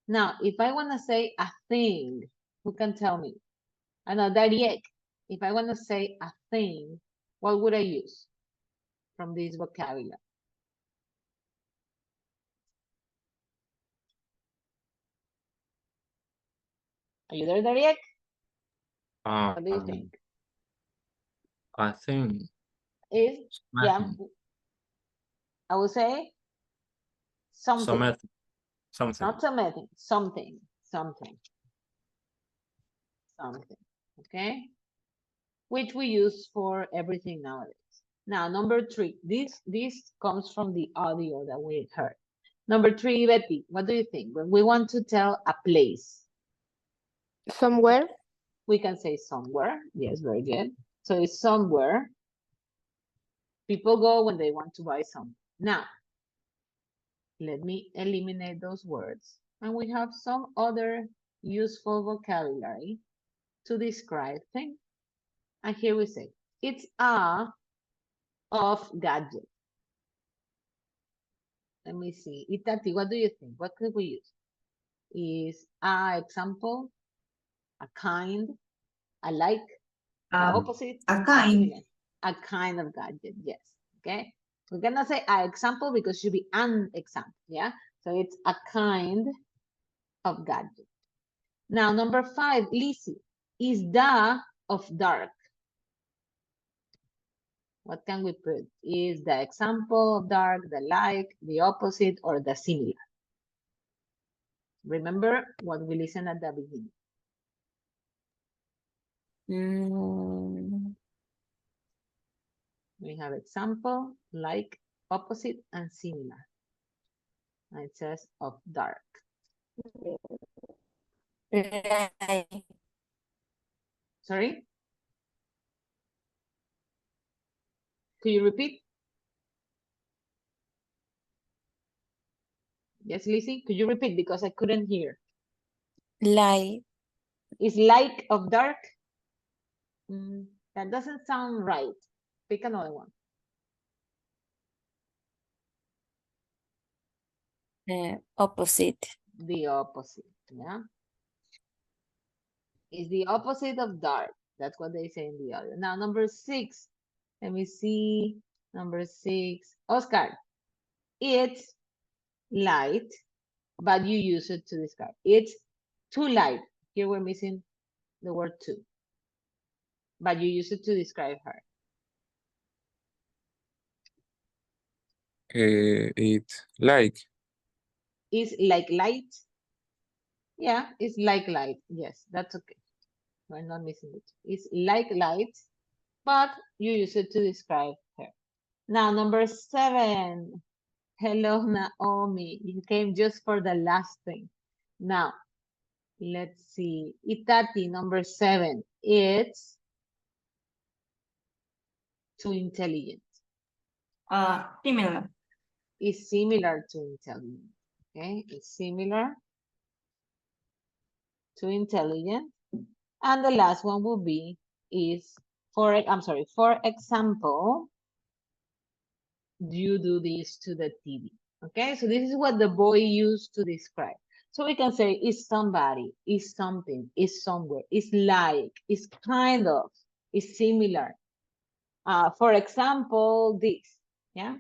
Now, if I want to say a thing, who can tell me? I know Dariek. If I want to say a thing, what would I use from this vocabulary? Are you there, Dariek? What do you think? I think Is, yeah, I would say something. Something. Not something, something. Okay? Which we use for everything nowadays. Now, number 3, this comes from the audio that we heard. Number 3, Betty, what do you think? When we want to tell a place. Somewhere. We can say somewhere. Yes, very good. So it's somewhere. People go when they want to buy something. Now, let me eliminate those words. And we have some other useful vocabulary to describe things. And here we say, it's a of gadget. Let me see. Itati, what do you think? What could we use? Is a example, a kind, a like, the opposite? A kind. Similar. A kind of gadget, yes. Okay. We're gonna say a example because it should be an example, yeah? So it's a kind of gadget. Now, number 5, Lizzie, is the of dark. What can we put? Is the example of dark, the like, the opposite, or the similar? Remember what we listened at the beginning. We have example, like, opposite, and similar. And it says of dark. Like, Sorry? Could you repeat? Yes, Lizzie, could you repeat because I couldn't hear? like, Is like of dark? That doesn't sound right. Pick another one. opposite. The opposite, yeah? Is the opposite of dark. That's what they say in the other. Now, number 6. Let me see. Number 6. Oscar, it's light, but you use it to describe. It's too light. Here we're missing the word too. But you use it to describe her. It like. Is like light? Yeah, it's like light. Yes, that's okay. We're not missing it. It's like light, but you use it to describe her. Now, number 7. Hello, Naomi. You came just for the last thing. Now, let's see. Itati, number 7. It's too intelligent. Similar. Is similar to intelligent. Okay, it's similar to intelligent. And the last one will be is for example, you do this to the TV. Okay, so this is what the boy used to describe. So we can say is somebody, is something, is somewhere, is like, is kind of, is similar. For example, this, yeah?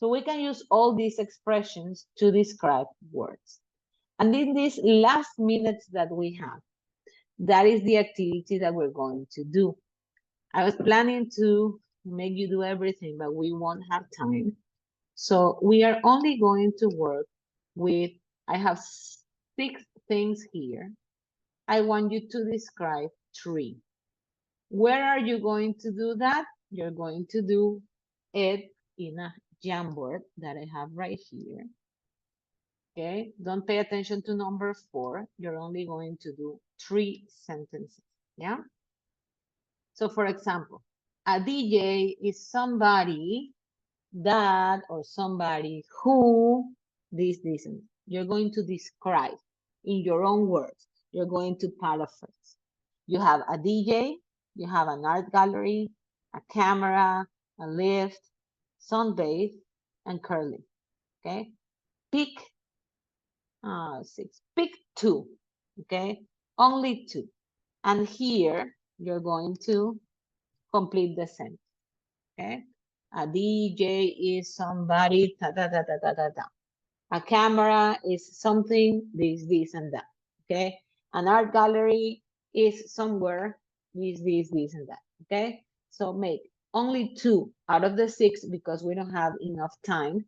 So we can use all these expressions to describe words. And in these last minutes that we have, that is the activity that we're going to do. I was planning to make you do everything, but we won't have time. So we are only going to work with, I have 6 things here. I want you to describe 3. Where are you going to do that? You're going to do it in a Jamboard that I have right here. Okay, don't pay attention to number 4. You're only going to do 3 sentences, yeah? So for example, a DJ is somebody that or somebody who this. And you're going to describe in your own words. You're going to paraphrase. You have a DJ, you have an art gallery, a camera, a lift, sunbathe, and curling. Okay, pick 6. Pick 2. Okay, only 2. And here you're going to complete the sentence. Okay, a DJ is somebody, da, da, da, da, da, da, da. A camera is something, this, and that. Okay, an art gallery is somewhere, this, and that. Okay, so make only 2 out of the 6 because we don't have enough time,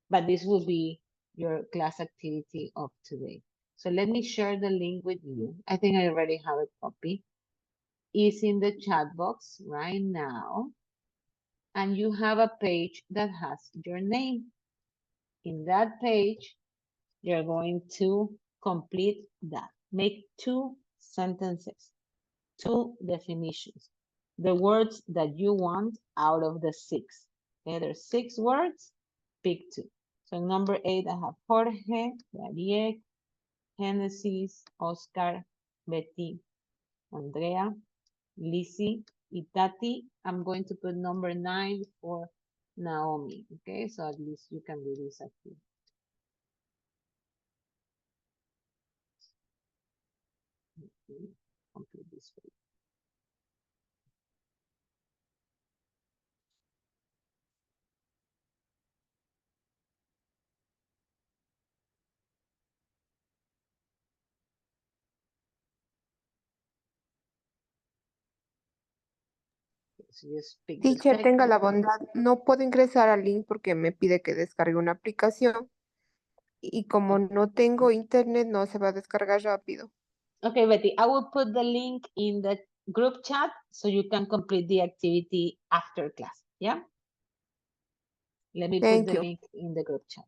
but this will be your class activity of today. So let me share the link with you. I think I already have a copy. It's in the chat box right now. And you have a page that has your name. In that page, you're going to complete that. Make 2 sentences, 2 definitions. The words that you want out of the 6. Okay, there's 6 words, pick 2. So number 8, I have Jorge, Dariek, Genesis, Oscar, Betty, Andrea, Lizzie, Itati. I'm going to put number 9 for Naomi. Okay, so at least you can do this activity. Okay, complete this way. So just pick the Teacher, tenga second. la bondad, no puedo ingresar al link porque me pide que descargue una aplicación y como no tengo internet no se va a descargar rápido. Okay, Betty, I will put the link in the group chat so you can complete the activity after class. Yeah? Let me put Thank the you. link in the group chat.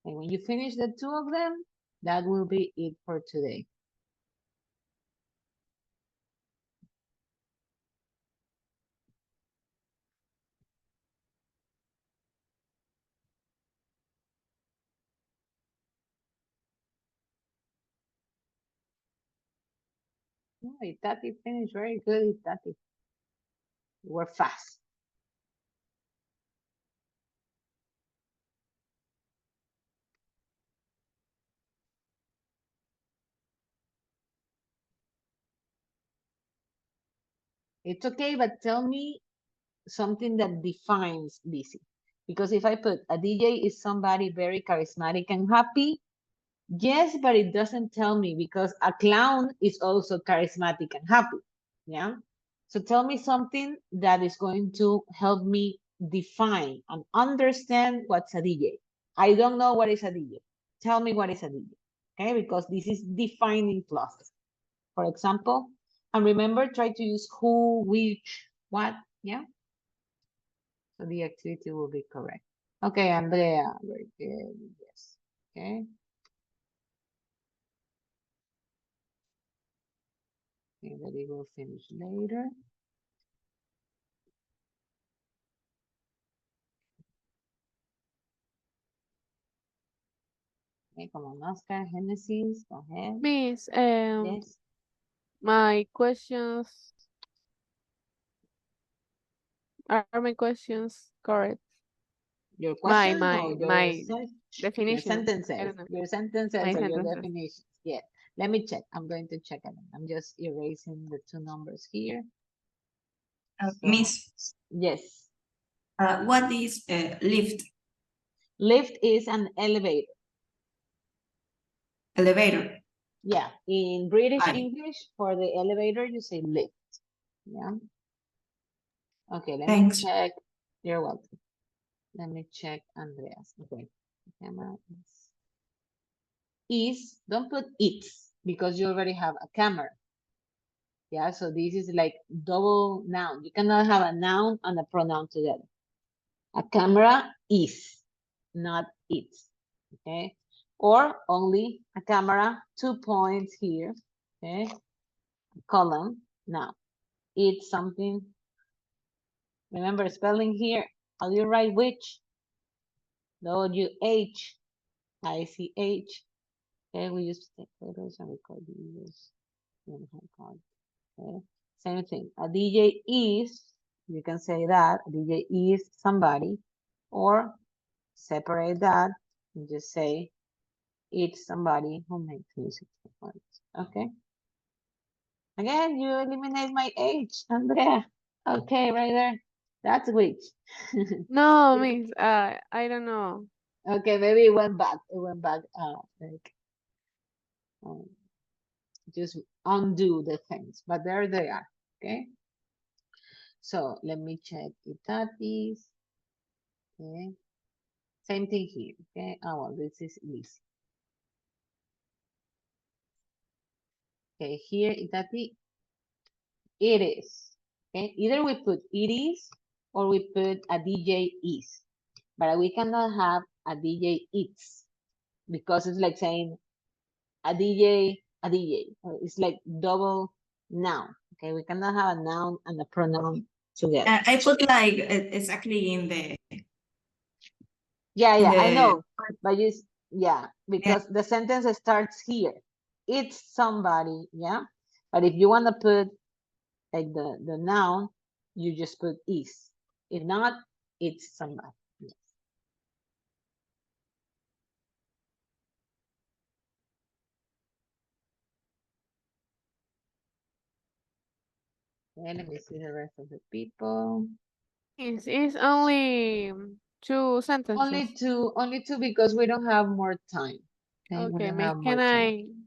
And when you finish the 2 of them, that will be it for today. Oh, Itati finished very good, Itati. You were fast. It's okay, but tell me something that defines Lizzie. Because if I put a DJ is somebody very charismatic and happy, yes, but it doesn't tell me because a clown is also charismatic and happy. Yeah. So tell me something that is going to help me define and understand what's a DJ. I don't know what is a DJ. Tell me what is a DJ. Okay, because this is defining clauses. For example, and remember, try to use who, which, what. Yeah. So the activity will be correct. Okay, Andrea, very good. Yes. Okay. Okay, that it will finish later. Okay, come on, Oscar, Genesis, go ahead. Miss, Yes. my questions are my questions correct? Your My questions or my your definition. I sentences? don't know. Your sentences My or your sentences. definitions? Yeah. Let me check. I'm going to check it. I'm just erasing the 2 numbers here. So, Miss, yes. what is lift? Lift is an elevator. Elevator. Yeah. In British Right. English, for the elevator, you say lift. Yeah. Okay, let Thanks. me check. You're welcome. Let me check Andreas. Okay. Camera is, don't put it's because you already have a camera. Yeah, so this is like double noun. You cannot have a noun and a pronoun together. A camera is, not it's. Okay. Or only a camera, 2 points here. Okay. Column. Now, it's something. Remember spelling here. How do you write which? W-H. I-C-H. Okay, we used to take photos and record videos. Okay, same thing. A DJ is You can say that a DJ is somebody, or separate that and just say it's somebody who makes music for others. Okay. Again, you eliminate my age, Andrea. Okay, right there. That's which. No, miss, I don't know. Okay, maybe it went back. It went back. Like um, just undo the things, but there they are. Okay. So let me check Itatis. Okay. Same thing here. Okay. Oh, well, this is easy. Okay, here Itati, it is. Okay, either we put it is or we put a DJ is, but we cannot have a DJ it's because it's like saying a DJ. It's like double noun. Okay, we cannot have a noun and a pronoun together. I put like exactly in the. Yeah, in I the- know, but because the sentence starts here. It's somebody, yeah. But if you want to put like the noun, you just put is. If not, it's somebody. Yes. Okay, let me see the rest of the people. It's only two sentences. Only two because we don't have more time. We Okay, don't miss, have more can time.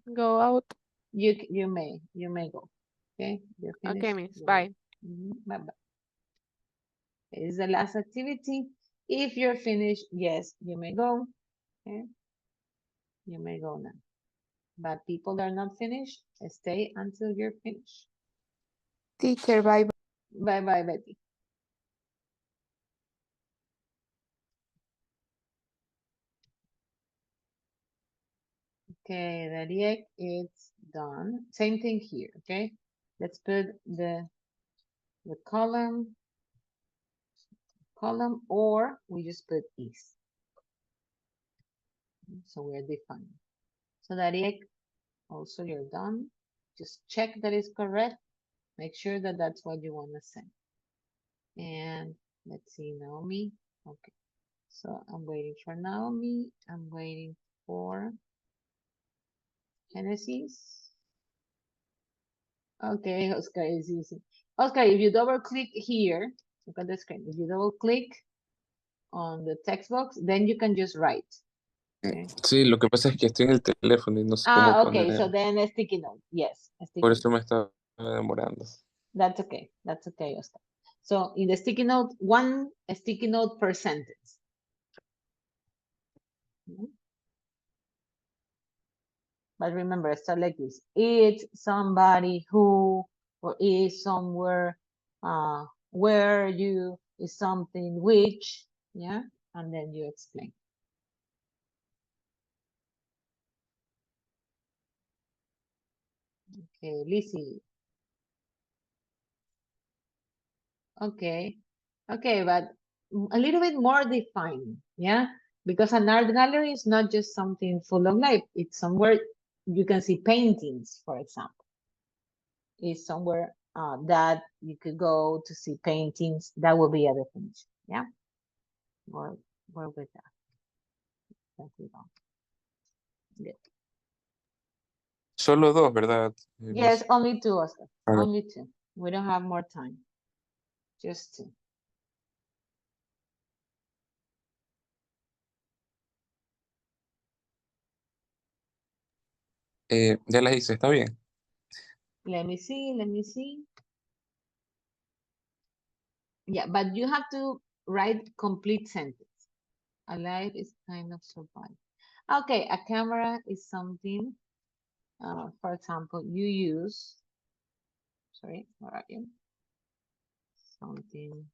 I go out? You may go. Okay, you're Okay, finished. miss, Go. bye. Bye bye. This is the last activity. If you're finished, yes, you may go. Okay, you may go now. But people that are not finished, stay until you're finished. Teacher, bye. Bye bye, Betty. Okay, Dariek, it's done. Same thing here, okay? Let's put the column, or we just put is. So we're defining. So Dariek, also you're done. Just check that it's correct. Make sure that that's what you want to send. And let's see, Naomi. Okay, so I'm waiting for Naomi. I'm waiting for Genesis. Okay, Oscar is easy. Oscar, if you double click here, look at the screen. If you double click on the text box, then you can just write. Okay. Sí, lo que pasa es que estoy en el teléfono y no sé cómo Okay, poner. so then a sticky note. Yes, a sticky Por note. eso me estaba demorando. That's okay. That's okay, Oscar. So in the sticky note, one sticky note per sentence. But remember, start like this. It's somebody who, or is somewhere, where you, is something which, yeah, and then you explain. Okay, Lizzie. Okay, but a little bit more defined, yeah, because an art gallery is not just something full of life. It's somewhere you can see paintings, for example. It's somewhere that you could go to see paintings. That will be a definition, yeah. Or with that. That's it all. Good. Solo dos, ¿verdad? Yes, only two, Oscar. Okay. Only two. We don't have more time. Just two. Ya las hice, está bien. Let me see. Yeah, but you have to write complete sentence. Alive is kind of survive. Okay, a camera is something, for example, you use, sorry, where are you? Something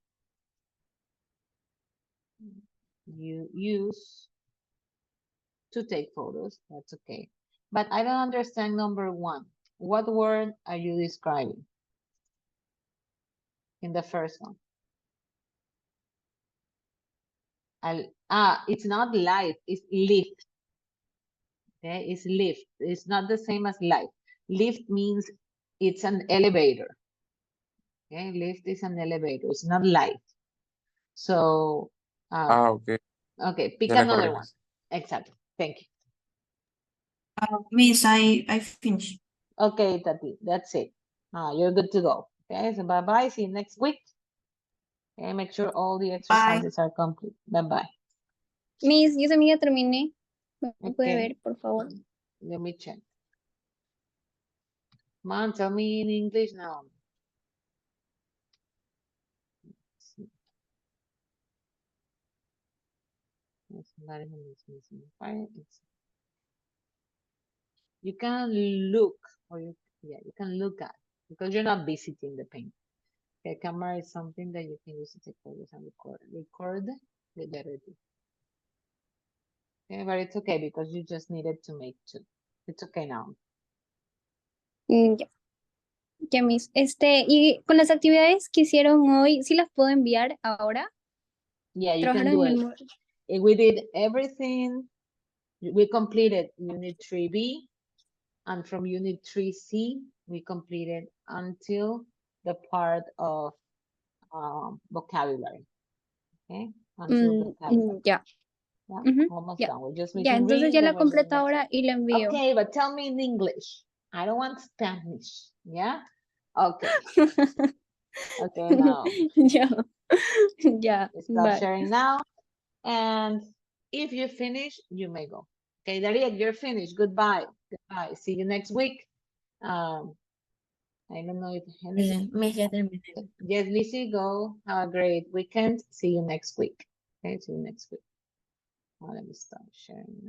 you use to take photos, that's okay. But I don't understand number one. What word are you describing in the first one? It's not life, it's lift. Okay, it's lift. It's not the same as life. Lift means it's an elevator. Okay, lift is an elevator, it's not light. So, Ok. okay, pick Ya me another acordé. one. Exactly, thank you. Miss, I finished. Okay, Tati, that's it. You're good to go. Okay, so bye-bye, see you next week. Okay, make sure all the exercises are complete. Bye-bye. Miss, yo también ya terminé. ¿Me puede Okay. ver, por favor? Let me check. Come on, tell me in English now. Let's see. There's somebody who is missing. Right? You can look, or you can look at, because you're not visiting the paint. Okay, camera is something that you can use to take photos and record the better. Okay, but it's okay because you just needed to make two. It's okay now. Ya. Ya, Miss. Y con las actividades que hicieron hoy, ¿sí las puedo enviar ahora? Yeah, you can Trabajaron do en it. el... We did everything. We completed Unit 3B, and from Unit 3C, we completed until the part of vocabulary. Okay, until vocabulary. Ya. Yeah, Ujú, almost ya. done. We're just Ya, missing entonces reading, ya then la we're doing completo next ahora y la envío. Okay, but tell me in English. I don't want Spanish. Yeah? Okay. Okay, now. Ya. Ya. Stop Bye. sharing now. And if you finish, you may go. Okay, Daria, you're finished. Goodbye. Goodbye. See you next week. I don't know if Henry. Miss, ya terminé. Yes, Lizzie, go. Have a great weekend. See you next week. Okay, see you next week. Let me stop sharing.